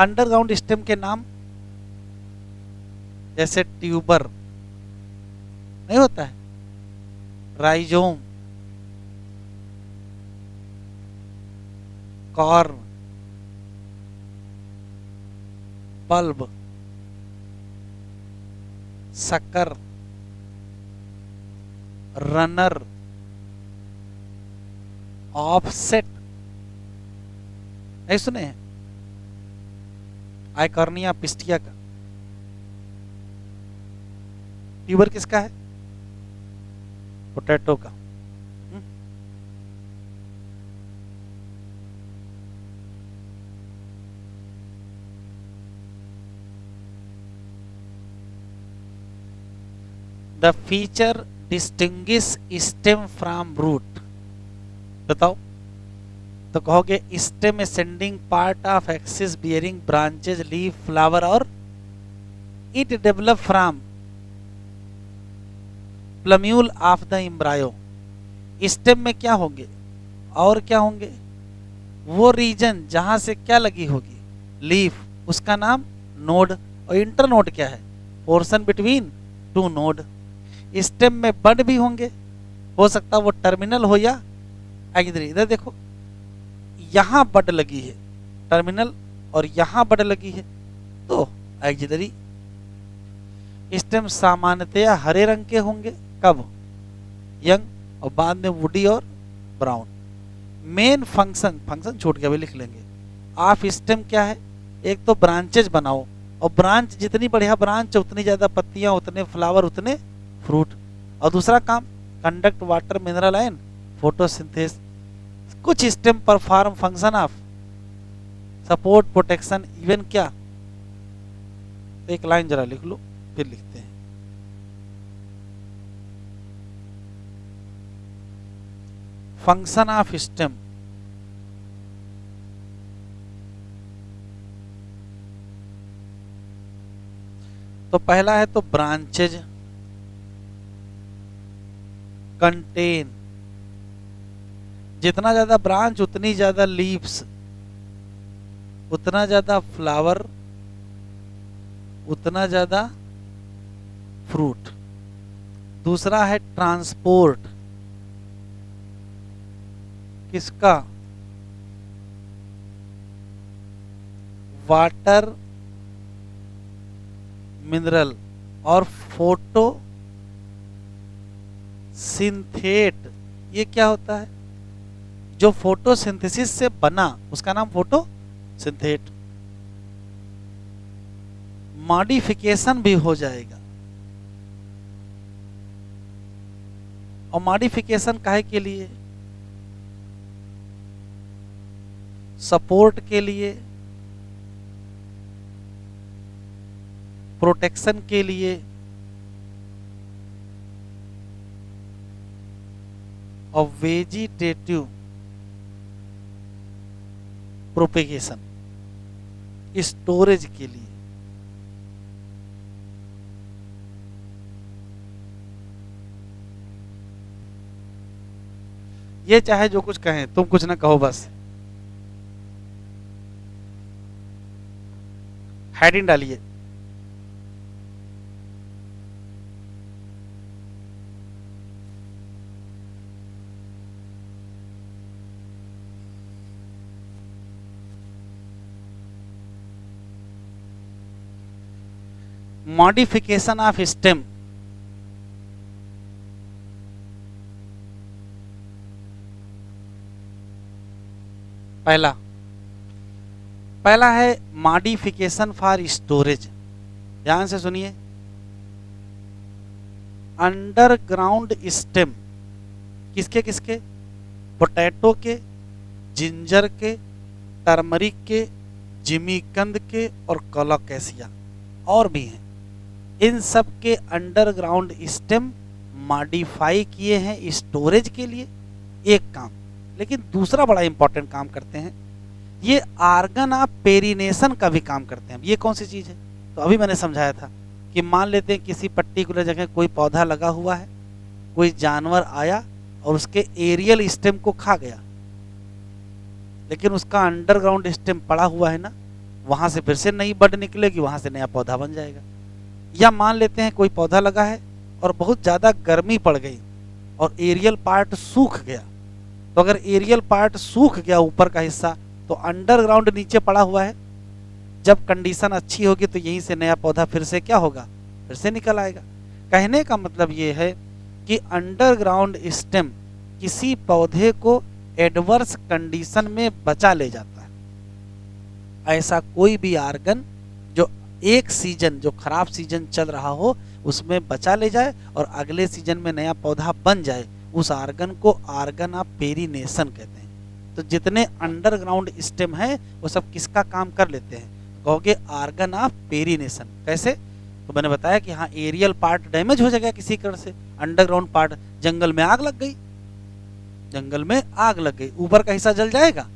S1: Underground stem के नाम जैसे ट्यूबर नहीं होता है, राइजोम, कॉर्न, बल्ब, शक्कर, रनर, ऑफसेट, नहीं सुने हैं? आइकॉर्निया पिस्टिया का ट्यूबर किसका है? पोटैटो का। The feature distinguish stem from root. बताओ, तो कहोगे stem ascending part of axis bearing branches leaf flower और it develop from plumule of the embryo. Stem में क्या होंगे और क्या होंगे, वो रीजन जहां से क्या लगी होगी, लीफ, उसका नाम नोड, और इंटरनोड क्या है, portion between two node. Stem में बड भी होंगे, हो सकता है वो टर्मिनल हो या एक्सिलरी। इधर देखो, यहां बड लगी है टर्मिनल और यहां बड लगी है तो एक्सिलरी। स्टेम सामान्यतया हरे रंग के होंगे, कब, यंग, और बाद में वुडी और ब्राउन। मेन फंक्शन छूट गया, भी लिख लेंगे। ऑफ स्टेम क्या है, एक तो ब्रांचेज बनाओ, और ब्रांच जितनी बढ़िया ब्रांच उतनी ज्यादा पत्तियां, उतने फ्लावर, उतने फ्रूट। और दूसरा काम, conduct water mineral and photosynthesis. कुछ stem perform function of support protection even क्या। तो एक लाइन जरा लिख लो, फिर लिखते हैं। फंक्शन ऑफ स्टेम, तो पहला है तो ब्रांचेज कंटेन, जितना ज्यादा ब्रांच उतनी ज्यादा लीव्स, उतना ज्यादा फ्लावर, उतना ज्यादा फ्रूट। दूसरा है ट्रांसपोर्ट, किसका, वाटर मिनरल और फोटो सिंथेट। ये क्या होता है, जो फोटोसिंथेसिस से बना उसका नाम फोटोसिंथेट। मॉडिफिकेशन भी हो जाएगा, और मॉडिफिकेशन काहे के लिए, सपोर्ट के लिए, प्रोटेक्शन के लिए, और वेजिटेटिव प्रोपेगेशन, स्टोरेज के लिए। ये चाहे जो कुछ कहें, तुम कुछ ना कहो, बस हेडिंग डालिए। मॉडिफिकेशन ऑफ स्टेम, पहला है मॉडिफिकेशन फॉर स्टोरेज। ध्यान से सुनिए, अंडरग्राउंड स्टेम, किसके किसके, पोटैटो के, जिंजर के, टर्मरिक के, जिमीकंद के और कोलोकेशिया, और भी हैं। इन सब के अंडरग्राउंड स्टेम मॉडिफाई किए हैं स्टोरेज के लिए, एक काम। लेकिन दूसरा बड़ा इंपॉर्टेंट काम करते हैं, ये आर्गन ऑफ पेरिनेशन का भी काम करते हैं। ये कौन सी चीज है, तो अभी मैंने समझाया था कि मान लेते हैं किसी पर्टिकुलर जगह कोई पौधा लगा हुआ है, कोई जानवर आया और उसके एरियल स्टेम को खा गया, लेकिन उसका अंडरग्राउंड स्टेम पड़ा हुआ है ना, वहां से फिर से नई बड निकलेगी, वहां से नया पौधा बन जाएगा। या मान लेते हैं कोई पौधा लगा है और बहुत ज्यादा गर्मी पड़ गई और एरियल पार्ट सूख गया, तो अगर एरियल पार्ट सूख गया ऊपर का हिस्सा, तो अंडरग्राउंड नीचे पड़ा हुआ है, जब कंडीशन अच्छी होगी तो यहीं से नया पौधा फिर से क्या होगा, फिर से निकल आएगा। कहने का मतलब ये है कि अंडरग्राउंड स्टेम किसी पौधे को एडवर्स कंडीशन में बचा ले जाता है। ऐसा कोई भी आर्गन जो एक सीजन, जो खराब सीजन चल रहा हो उसमें बचा ले जाए और अगले सीजन में नया पौधा बन जाए, उस आर्गन को आर्गन ऑफ पेरिनेशन कहते हैं। तो जितने अंडरग्राउंड स्टेम है वो सब किसका काम कर लेते हैं, कहोगे आर्गन ऑफ पेरिनेशन। कैसे, तो मैंने बताया कि हाँ एरियल पार्ट डैमेज हो जाएगा किसी कारण से, अंडरग्राउंड पार्ट, जंगल में आग लग गई, जंगल में आग लग गई, ऊपर का हिस्सा जल जाएगा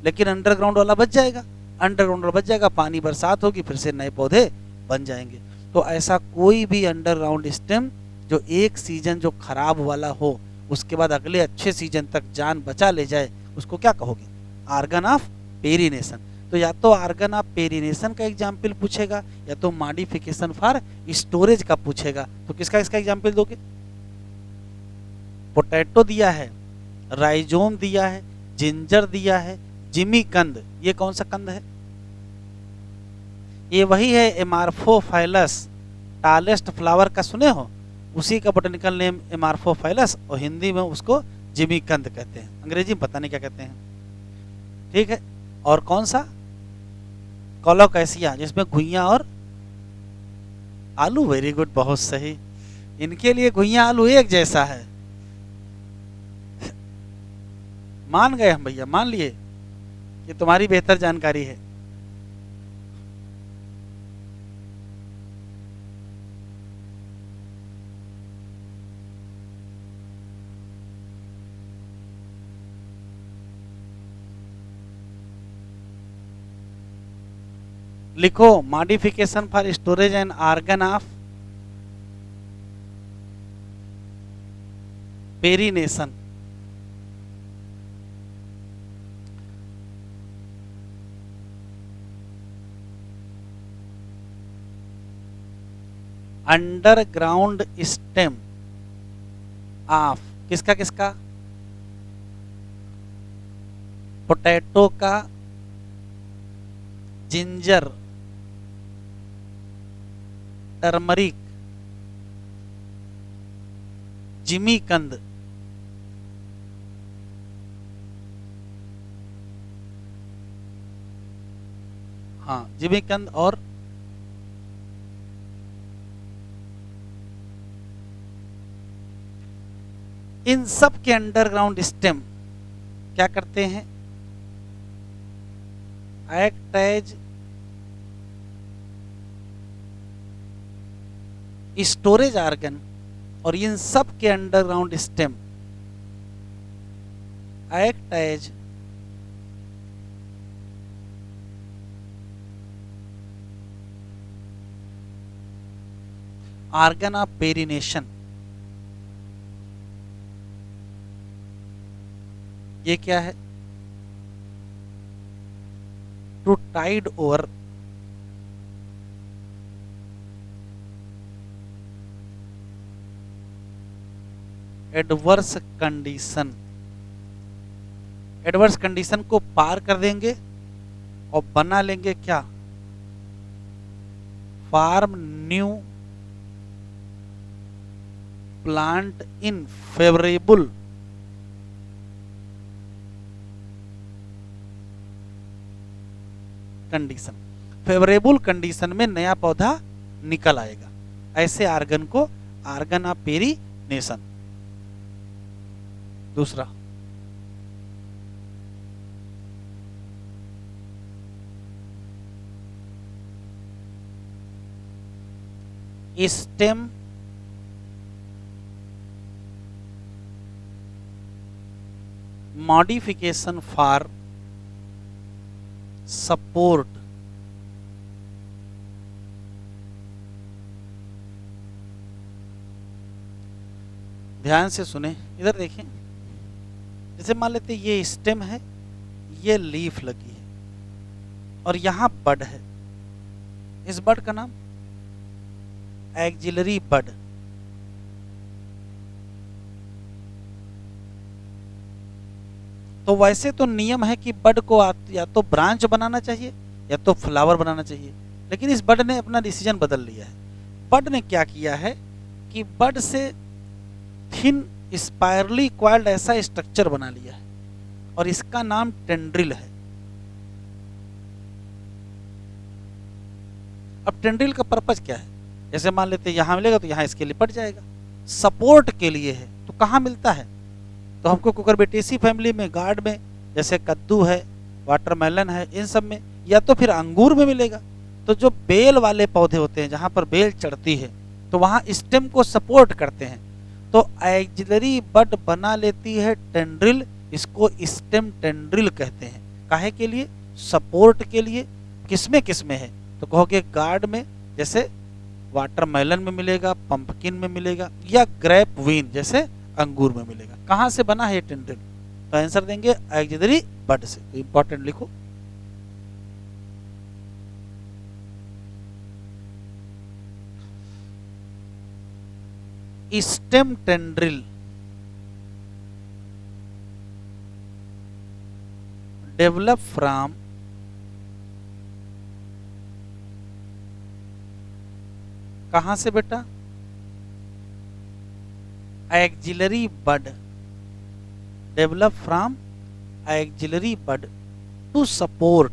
S1: लेकिन अंडरग्राउंड वाला बच जाएगा, अंडरग्राउंड वाला बच जाएगा, पानी बरसात होगी फिर से नए पौधे बन जाएंगे। तो ऐसा कोई भी अंडरग्राउंड स्टेम जो एक सीजन जो खराब वाला हो उसके बाद अगले अच्छे सीजन तक जान बचा ले जाए, उसको क्या कहोगे? Organ of perennation. तो या तो आर्गन ऑफ पेरिनेशन का एग्जाम्पल पूछेगा या तो मॉडिफिकेशन फॉर स्टोरेज का पूछेगा। तो किसका इसका एग्जाम्पल दोगे? पोटैटो दिया है, राइजोम दिया है, जिंजर दिया है, जिमी कंद, ये कौन सा कंद है? ये वही है एमार्फोफाइलस, टालेस्ट फ्लावर का सुने हो, उसी का बोटेनिकल नेम एमार्फोफाइलस और हिंदी में उसको जिमी कंद कहते हैं, अंग्रेजी में पता नहीं क्या कहते हैं। ठीक है, और कौन सा? कोलोकैसिया, जिसमें घुइयां और आलू। वेरी गुड, बहुत सही। इनके लिए घुइयां आलू एक जैसा है। मान गए हम भैया, मान लिए, ये तुम्हारी बेहतर जानकारी है। लिखो modification for storage and organ of perennation. Underground stem of किसका किसका? पोटैटो का, जिंजर, टर्मरिक, जिमी कंद, हाँ जिमी कंद, और इन सब के अंडरग्राउंड स्टेम क्या करते हैं? एक्ट एज स्टोरेज आर्गन, और इन सब के underground stem act as organ of perennation. ये क्या है? To tide over adverse condition, adverse condition को पार कर देंगे और बना लेंगे क्या? Form new plant in favourable condition. Favourable condition में नया पौधा निकल आएगा, ऐसे आर्गन को आर्गन ऑफ पेरिनेशन। दूसरा, स्टेम मॉडिफिकेशन फॉर सपोर्ट। ध्यान से सुने, इधर देखें, जैसे मान लेते ये स्टेम है, ये लीफ लगी है और यहां बड है। इस बड का नाम एक्जिलरी बड। तो वैसे तो नियम है कि बड को या तो ब्रांच बनाना चाहिए या तो फ्लावर बनाना चाहिए, लेकिन इस बड ने अपना डिसीजन बदल लिया है। बड ने क्या किया है कि बड से थिन स्पायरली क्वाइल्ड ऐसा स्ट्रक्चर बना लिया है और इसका नाम टेंड्रिल है। अब टेंड्रिल का पर्पज क्या है? जैसे मान लेते यहां मिलेगा तो यहां इसके लिपट जाएगा, सपोर्ट के लिए है। तो कहां मिलता है? तो हमको कुकुरबिटेसी फैमिली में, गार्ड में, जैसे कद्दू है, वाटरमेलन है, इन सब में, या तो फिर अंगूर में मिलेगा। तो जो बेल वाले पौधे होते हैं जहां पर बेल चढ़ती है तो वहां स्टेम को सपोर्ट करते हैं, तो एक्सिलरी बड बना लेती है टेंड्रिल, इसको स्टेम टेंड्रिल कहते हैं। काहे के लिए? सपोर्ट के लिए। किसमें किसमें है? तो कहोगे गार्ड में, जैसे वाटरमेलन में मिलेगा, पंपकिन में मिलेगा, या ग्रेप वीन जैसे अंगूर में मिलेगा। कहां से बना है ये टेंड्रिल? तो आंसर देंगे एक्सिलरी बड से। तो इंपॉर्टेंट लिखो। स्टेम टेंड्रिल डेवलप फ्रॉम कहां से बेटा? Axillary bud. Develop from axillary bud to support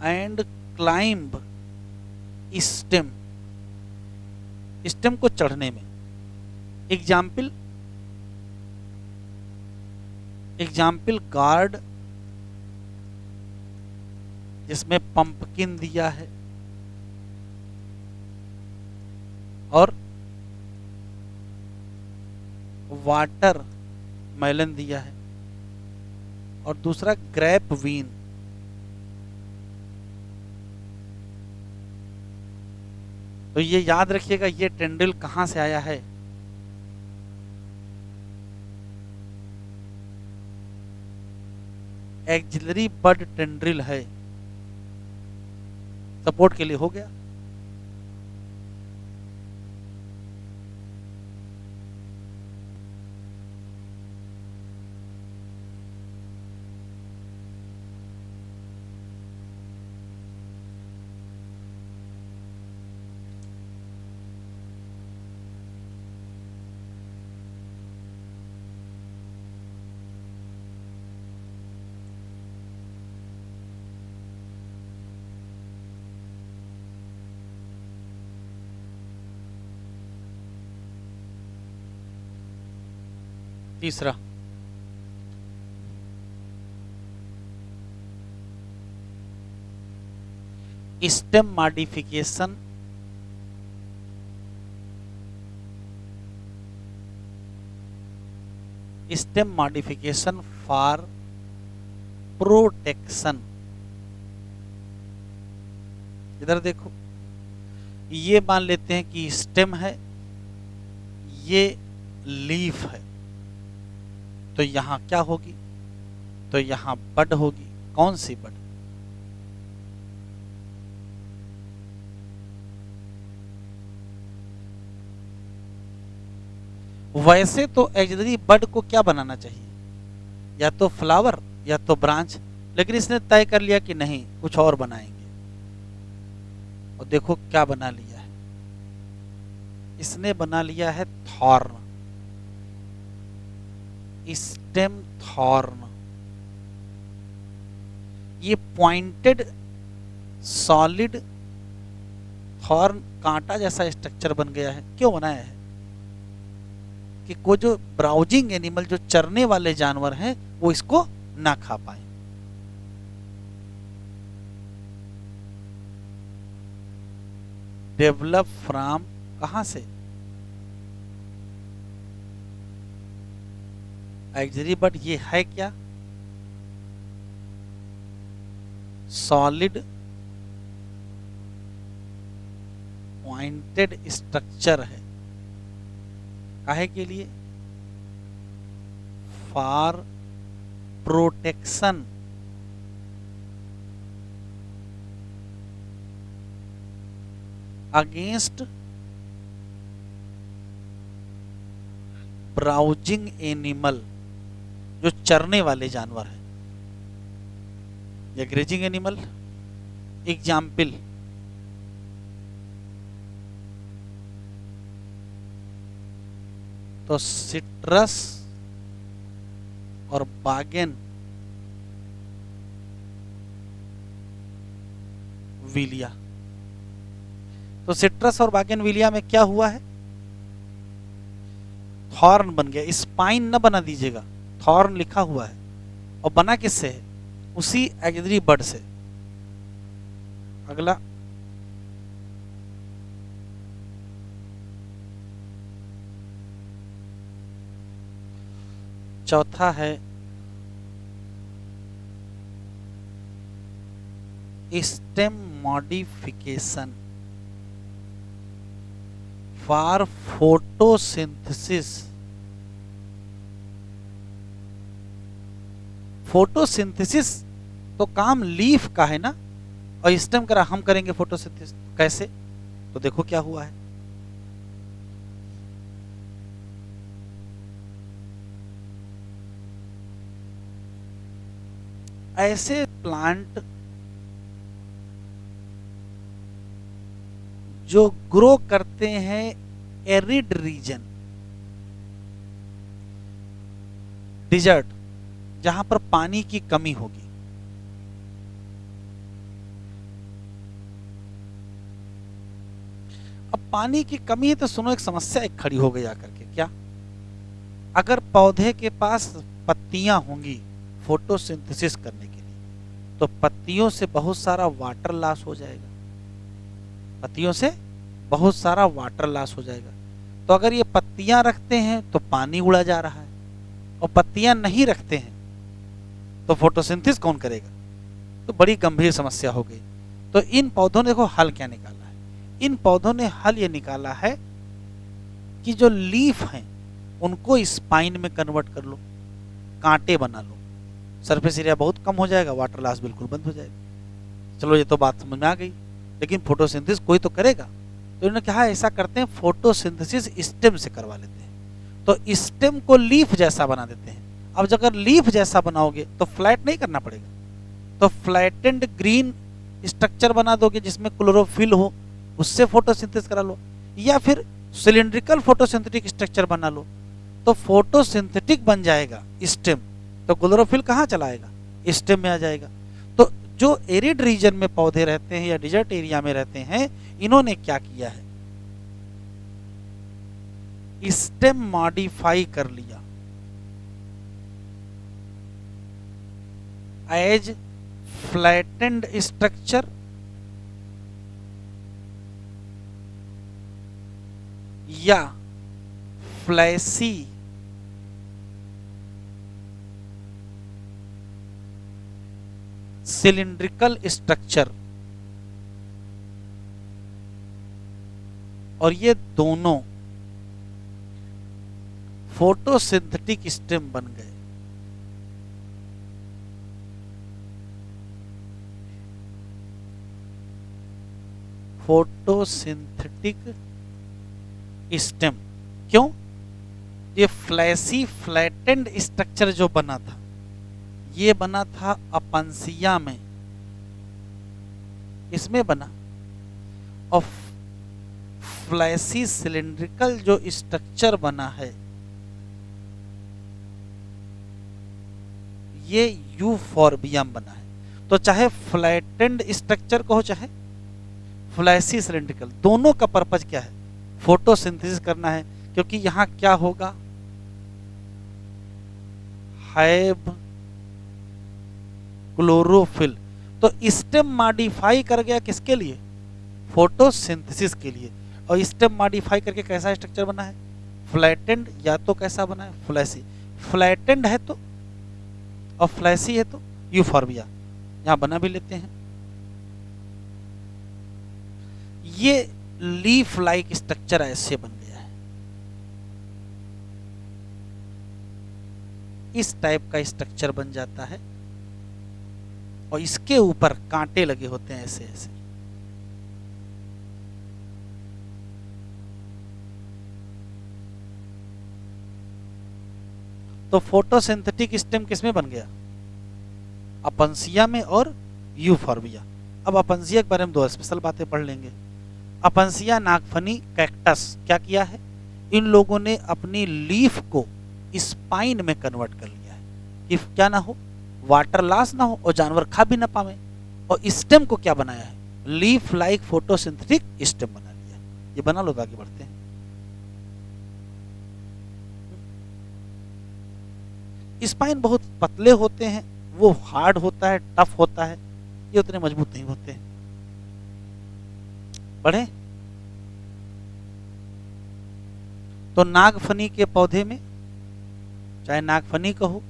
S1: and climb stem. Stem को चढ़ने में। एग्जाम्पल गार्ड, जिसमें पंपकिन दिया है और वाटर मेलन दिया है, और दूसरा ग्रेप वीन। तो ये याद रखिएगा, ये टेंड्रिल कहां से आया है? एक्सिलरी बड टेंड्रिल है। सपोर्ट के लिए हो गया। तीसरा, स्टेम मॉडिफिकेशन फॉर प्रोटेक्शन। इधर देखो, ये मान लेते हैं कि स्टेम है, ये लीफ है, तो यहां क्या होगी? तो यहां बड होगी। कौन सी बड? वैसे तो एक्सिलरी बड को क्या बनाना चाहिए? या तो फ्लावर या तो ब्रांच, लेकिन इसने तय कर लिया कि नहीं, कुछ और बनाएंगे। और देखो क्या बना लिया है, इसने बना लिया है थॉर्न, स्टेम थॉर्न। ये पॉइंटेड सॉलिड थॉर्न कांटा जैसा स्ट्रक्चर बन गया है। क्यों बनाया है? कि कोई जो ब्राउजिंग एनिमल, जो चरने वाले जानवर हैं, वो इसको ना खा पाए। डेवलप फ्रॉम कहां से? एक्सिलरी बड। ये है क्या? सॉलिड पॉइंटेड स्ट्रक्चर है। काहे के लिए? For protection against browsing animal, जो चरने वाले जानवर हैं, या ग्रेजिंग एनिमल। एग्जाम्पल, तो सिट्रस और बागेन विलिया। तो सिट्रस और बागेन विलिया में क्या हुआ है? थॉर्न बन गया। स्पाइन न बना दीजिएगा, थॉर्न लिखा हुआ है। और बना किससे है? उसी एक्सिलरी बड से। अगला, चौथा है stem modification for photosynthesis. Photosynthesis तो काम लीफ का है ना, और स्टेम करा हम करेंगे फोटोसिंथेसिस कैसे? तो देखो क्या हुआ है। ऐसे प्लांट जो ग्रो करते हैं एरिड रीजन, डिजर्ट, जहां पर पानी की कमी होगी, अब पानी की कमी है तो सुनो एक समस्या एक खड़ी हो गई आकर के। क्या? अगर पौधे के पास पत्तियां होंगी फोटोसिंथेसिस करने के लिए, तो पत्तियों से बहुत सारा वाटर लॉस हो जाएगा, पत्तियों से बहुत सारा वाटर लॉस हो जाएगा। तो अगर ये पत्तियां रखते हैं तो पानी उड़ा जा रहा है, और पत्तियां नहीं रखते हैं तो फोटोसिंथेसिस कौन करेगा? तो बड़ी गंभीर समस्या हो गई। तो इन पौधों ने देखो हल क्या निकाला है। इन पौधों ने हल ये निकाला है कि जो लीफ हैं उनको स्पाइन में कन्वर्ट कर लो, कांटे बना लो, सरफेस एरिया बहुत कम हो जाएगा, वाटर लॉस बिल्कुल बंद हो जाएगा। चलो ये तो बात समझ में आ गई, लेकिन फोटोसिंथेसिस कोई तो करेगा। तो इन्होंने कहा ऐसा करते हैं फोटोसिंथेसिस स्टेम से करवा लेते हैं। तो स्टेम को लीफ जैसा बना देते हैं। अब अगर लीफ जैसा बनाओगे तो फ्लैट नहीं करना पड़ेगा, तो फ्लैटेंड ग्रीन स्ट्रक्चर बना दोगे जिसमें क्लोरोफिल हो, उससे फोटोसिंथेसिस करा लो, या फिर सिलिंड्रिकल फोटोसिंथेटिक स्ट्रक्चर बना लो, तो फोटोसिंथेटिक बन जाएगा स्टेम। तो क्लोरोफिल कहाँ चलाएगा? स्टेम में आ जाएगा। तो जो एरिड रीजन में पौधे रहते हैं या डिजर्ट एरिया में रहते हैं, इन्होंने क्या किया है? स्टेम मॉडिफाई कर लिया एज फ्लैटेंड स्ट्रक्चर या फ्लैसी सिलिंड्रिकल स्ट्रक्चर, और ये दोनों फोटोसिंथेटिक स्टेम बन गए। फोटोसिंथेटिक स्टेम क्यों? ये फ्लैसी फ्लैटेंड स्ट्रक्चर जो बना था, ये बना था अपंसिया में, इसमें बना, और फ्लैसी सिलिंड्रिकल जो स्ट्रक्चर बना है ये यूफॉर्बियम बना है। तो चाहे फ्लैटेंड स्ट्रक्चर कहो चाहे फ्लैसी सिलिंड्रिकल, दोनों का पर्पज क्या है? फोटोसिंथेसिस करना है, क्योंकि यहां क्या होगा? Have chlorophyll. तो स्टेम मॉडिफाई कर गया किसके लिए? फोटोसिंथेसिस के लिए। और स्टेम मॉडिफाई करके कैसा स्ट्रक्चर बना है? फ्लैटेंड, या तो कैसा बना है? फ्लैसी। फ्लैटेंड है तो, और फ्लैसी है तो यूफॉर्बिया, यहां बना भी लेते हैं। ये लीफ लाइक स्ट्रक्चर ऐसे बन गया है, इस टाइप का स्ट्रक्चर बन जाता है, और इसके ऊपर कांटे लगे होते हैं ऐसे ऐसे। तो फोटोसिंथेटिक स्टेम किसमें बन गया? अपंसिया में और यूफॉर्बिया। अब अपंसिया के बारे में दो स्पेशल बातें पढ़ लेंगे। अपंसिया, नागफनी, कैक्टस क्या किया है? इन लोगों ने अपनी लीफ को स्पाइन में कन्वर्ट कर लिया है कि क्या ना हो, वाटर लॉस ना हो और जानवर खा भी ना पावे। और स्टेम को क्या बनाया है? लीफ लाइक फोटोसिंथेटिक स्टेम बना लिया। ये बना लो, आगे बढ़ते हैं। स्पाइन बहुत पतले होते हैं वो हार्ड होता है, टफ होता है, ये उतने मजबूत नहीं होते। बढ़े तो नागफनी के पौधे में, चाहे नागफनी कहो,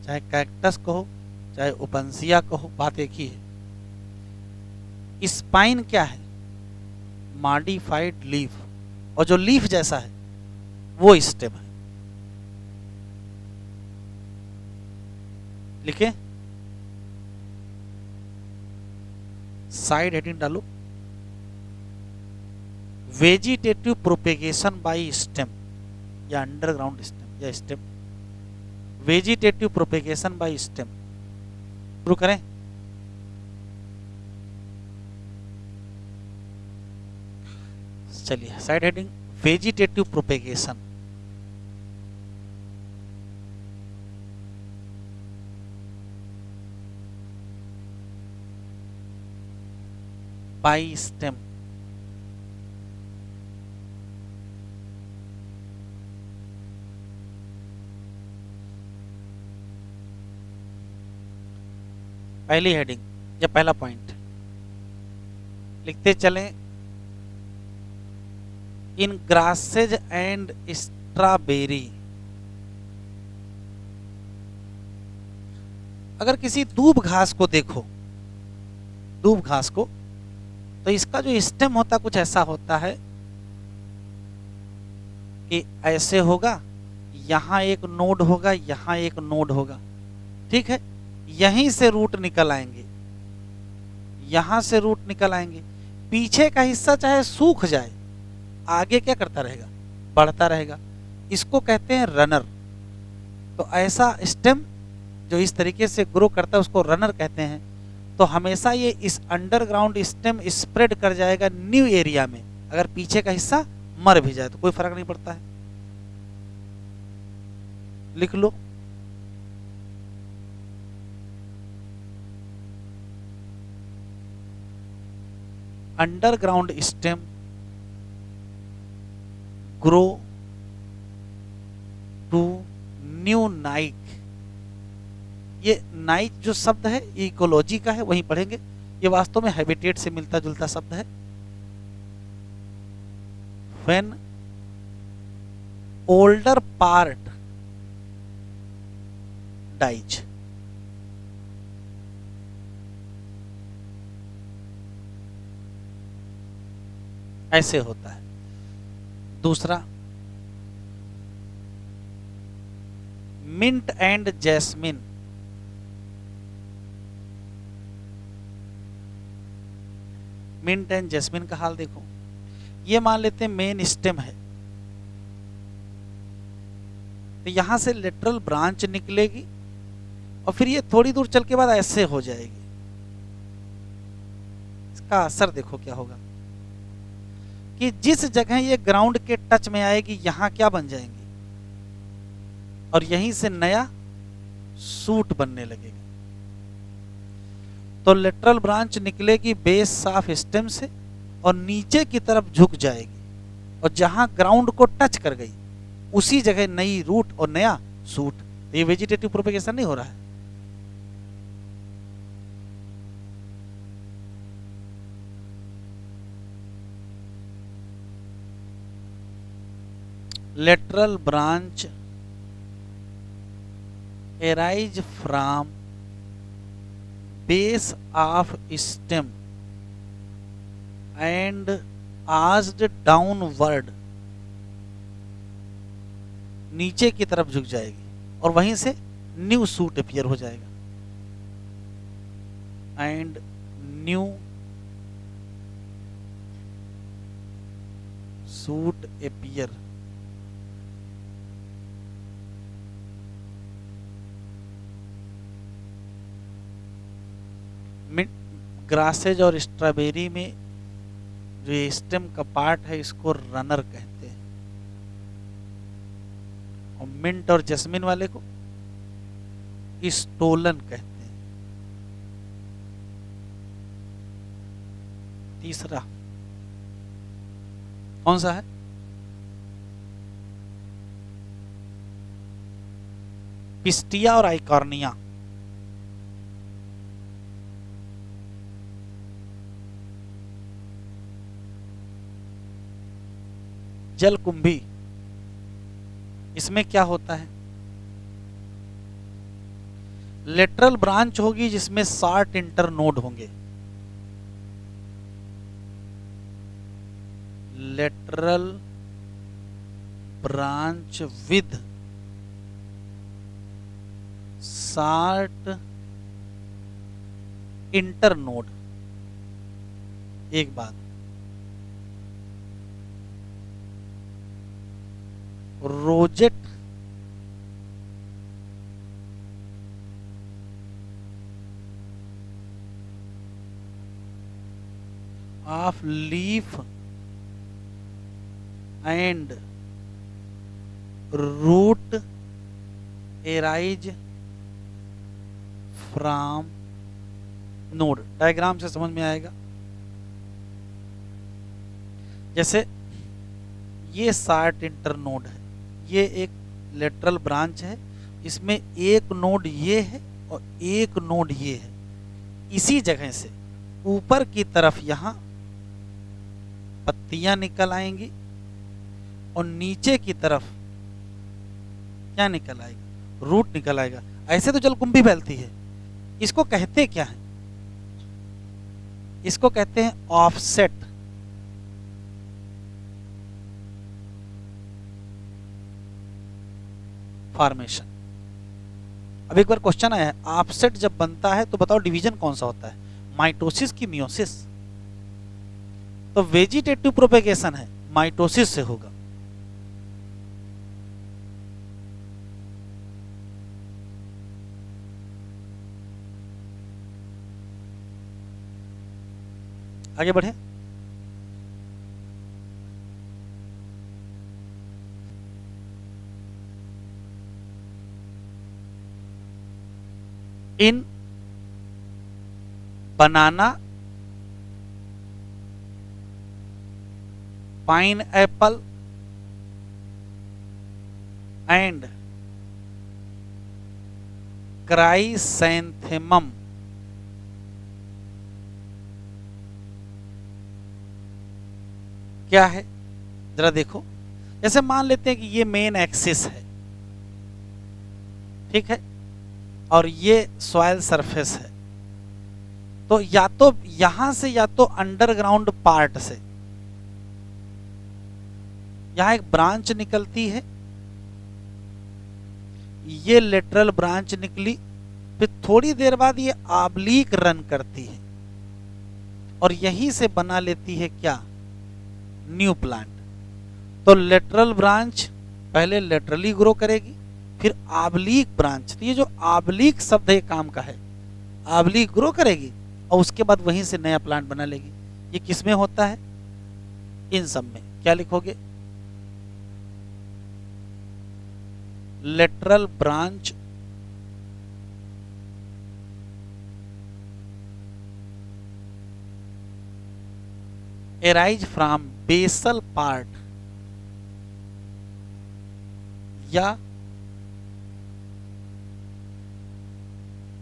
S1: चाहे कैक्टस कहो, चाहे ओपनसिया कहो, बात एक ही है। स्पाइन क्या है? मॉडिफाइड लीफ, और जो लीफ जैसा है वो स्टेम है। लिखे, साइड हेडिंग डालो, वेजिटेटिव प्रोपेगेशन बाय स्टेम या अंडरग्राउंड स्टेम या stem, vegetative propagation by stem. शुरू करें। चलिए, side heading vegetative propagation. By stem, पहली हेडिंग या पहला पॉइंट लिखते चलें, इन ग्रासेज एंड स्ट्रॉबेरी। अगर किसी दूब घास को देखो, दूब घास को, तो इसका जो स्टेम होता कुछ ऐसा होता है कि ऐसे होगा, यहां एक नोड होगा, यहां एक नोड होगा, ठीक है, यहीं से रूट निकल आएंगे, यहां से रूट निकल आएंगे। पीछे का हिस्सा चाहे सूख जाए, आगे क्या करता रहेगा? बढ़ता रहेगा। इसको कहते हैं रनर। तो ऐसा स्टेम जो इस तरीके से ग्रो करता है उसको रनर कहते हैं। तो हमेशा ये इस अंडरग्राउंड स्टेम स्प्रेड कर जाएगा न्यू एरिया में, अगर पीछे का हिस्सा मर भी जाए तो कोई फर्क नहीं पड़ता है। लिख लो, underground stem grow to new नाइक। ये नाइक जो शब्द है ये इकोलॉजी का है, वहीं पढ़ेंगे। ये वास्तव में हैबिटेट से मिलता जुलता शब्द है। व्हेन ओल्डर पार्ट डाइज, ऐसे होता है। दूसरा, mint and jasmine. Mint and jasmine का हाल देखो, ये मान लेते हैं मेन स्टेम है, तो यहां से लेटरल ब्रांच निकलेगी और फिर ये थोड़ी दूर चल के बाद ऐसे हो जाएगी। इसका असर देखो क्या होगा कि जिस जगह ये ग्राउंड के टच में आएगी, यहां क्या बन जाएंगी, और यहीं से नया सूट बनने लगेगा। तो लेटरल ब्रांच निकलेगी बेस ऑफ स्टेम से और नीचे की तरफ झुक जाएगी, और जहां ग्राउंड को टच कर गई उसी जगह नई रूट और नया सूट। ये वेजिटेटिव प्रोपेगेशन नहीं हो रहा है। lateral branch arise from base of stem and arched downward, नीचे की तरफ झुक जाएगी और वहीं से न्यू सूट अपीयर हो जाएगा। And new suit appear. Grasses और स्ट्रॉबेरी में जो ये स्टेम का पार्ट है इसको रनर कहते हैं, और मिंट और जैस्मिन वाले को स्टोलन कहते हैं। तीसरा कौन सा है? पिस्टिया और आइकॉर्निया। जलकुंभी, इसमें क्या होता है? लेटरल ब्रांच होगी जिसमें 60 इंटरनोड होंगे। Lateral branch with 60 internode. एक बात, rosette of leaf and root arise from node. Diagram से समझ में आएगा। जैसे ये 60 इंटरनोड है, ये एक लेटरल ब्रांच है, इसमें एक नोड ये है और एक नोड ये है। इसी जगह से ऊपर की तरफ यहां पत्तियां निकल आएंगी और नीचे की तरफ क्या निकल आएगा? रूट निकल आएगा। ऐसे तो जलकुंभी फैलती है। इसको कहते क्या है? इसको कहते हैं ऑफसेट। फॉर्मेशन। अब एक बार क्वेश्चन आया है, ऑफसेट जब बनता है तो बताओ डिवीजन कौन सा होता है, माइटोसिस की मियोसिस? तो वेजिटेटिव प्रोपेगेशन है, माइटोसिस से होगा। आगे बढ़े। इन बनाना, पाइनएप्पल एंड क्राइसैंथेमम क्या है? जरा देखो। जैसे मान लेते हैं कि ये मेन एक्सिस है, ठीक है, और ये सॉइल सरफेस है। तो या तो यहां से या तो अंडरग्राउंड पार्ट से यहां एक ब्रांच निकलती है, ये लेटरल ब्रांच निकली, फिर थोड़ी देर बाद ये ऑब्लिक रन करती है और यहीं से बना लेती है क्या? New plant. तो लेटरल ब्रांच पहले लेटरली ग्रो करेगी, फिर ऑब्लिक ब्रांच, तो ये जो ऑब्लिक शब्द है काम का है, ऑब्लिक ग्रो करेगी और उसके बाद वहीं से नया प्लांट बना लेगी। ये किस में होता है? इन सब में। क्या लिखोगे? Lateral branch arise from basal part या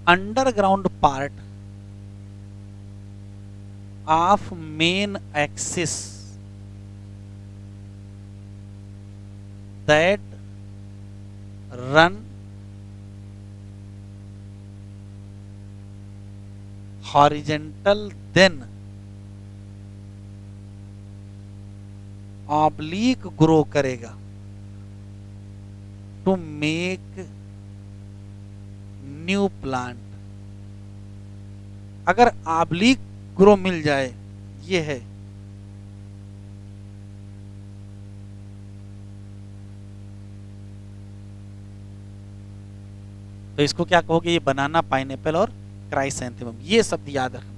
S1: underground part of main axis that run horizontal then oblique grow करेगा टू मेक न्यू प्लांट। अगर ऑब्लिक ग्रो मिल जाए, ये है, तो इसको क्या कहोगे? ये बनाना, पाइनएप्पल और क्राइसैंथेमम। ये शब्द याद रखना है।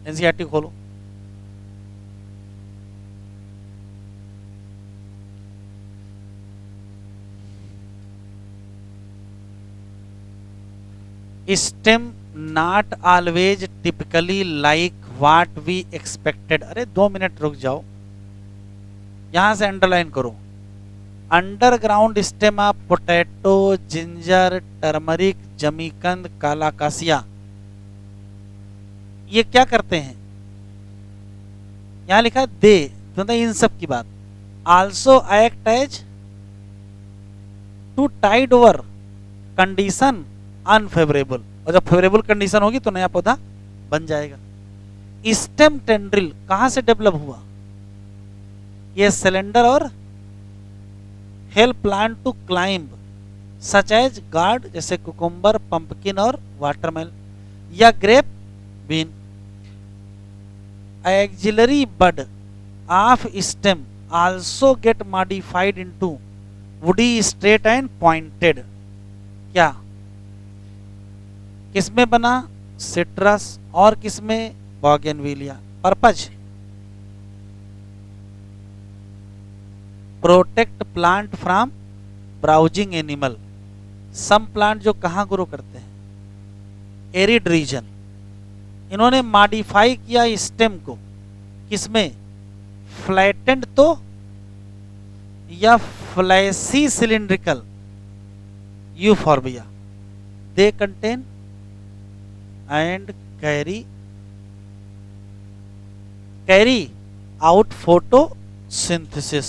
S1: एनसीईआरटी खोलो। Stem not always typically like what we expected. अरे 2 मिनट रुक जाओ, यहां से अंडरलाइन करो। Underground stem of potato, ginger, turmeric, जमीकंद, कालाकासिया ये क्या करते हैं, यहां लिखा दे, तो इन सब की बात, also act as to tide over condition unfavourable, और जब फेवरेबल कंडीशन होगी तो नया पौधा बन जाएगा। स्टेम टेंड्रिल कहां से डेवलप हुआ, ये सिलेंडर और help plant to climb such as gourd, जैसे कुकुम्बर, पंपकिन और वाटरमेलन, या grapevine. Axillary bud of stem also get modified into woody, straight and pointed. क्या किसमें बना, सिट्रस, और किसमें, bougainvillea. Purpose, protect plant from browsing animal. Some plant जो कहां ग्रो करते हैं, एरिड रीजन। इन्होंने मॉडिफाई किया स्टेम को, किसमें, फ्लैटेंड तो या fleshy cylindrical, euphorbia. They contain and carry out photosynthesis.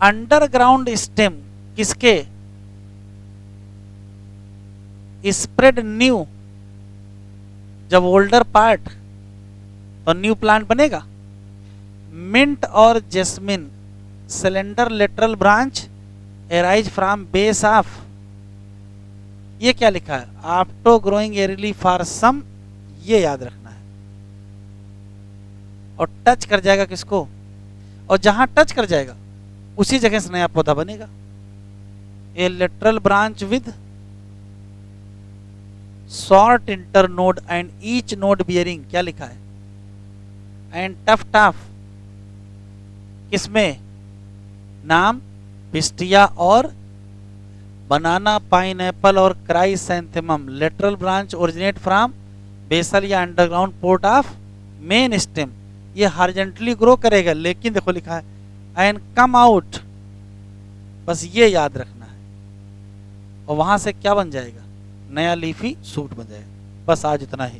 S1: Underground stem किसके, स्प्रेड न्यू, जब ओल्डर पार्ट तो न्यू प्लांट बनेगा। मिंट और jasmine slender lateral branch arise from base of, ये क्या लिखा है, after growing aerially for some, ये याद रखना है। और टच कर जाएगा किसको, और जहां टच कर जाएगा उसी जगह से नया पौधा बनेगा। A lateral branch with short internode and each node bearing, क्या लिखा है, एंड टफ्ट ऑफ, किसमें, नाम, पिस्टिया और बनाना, पाइनएप्पल और chrysanthemum. Lateral branch originate from basal या underground part of main stem. ये हॉरिजॉन्टली ग्रो करेगा, लेकिन देखो लिखा है एंड कम आउट, बस ये याद रखना है, और वहां से क्या बन जाएगा, नया लीफी सूट बन जाएगा। बस आज इतना ही।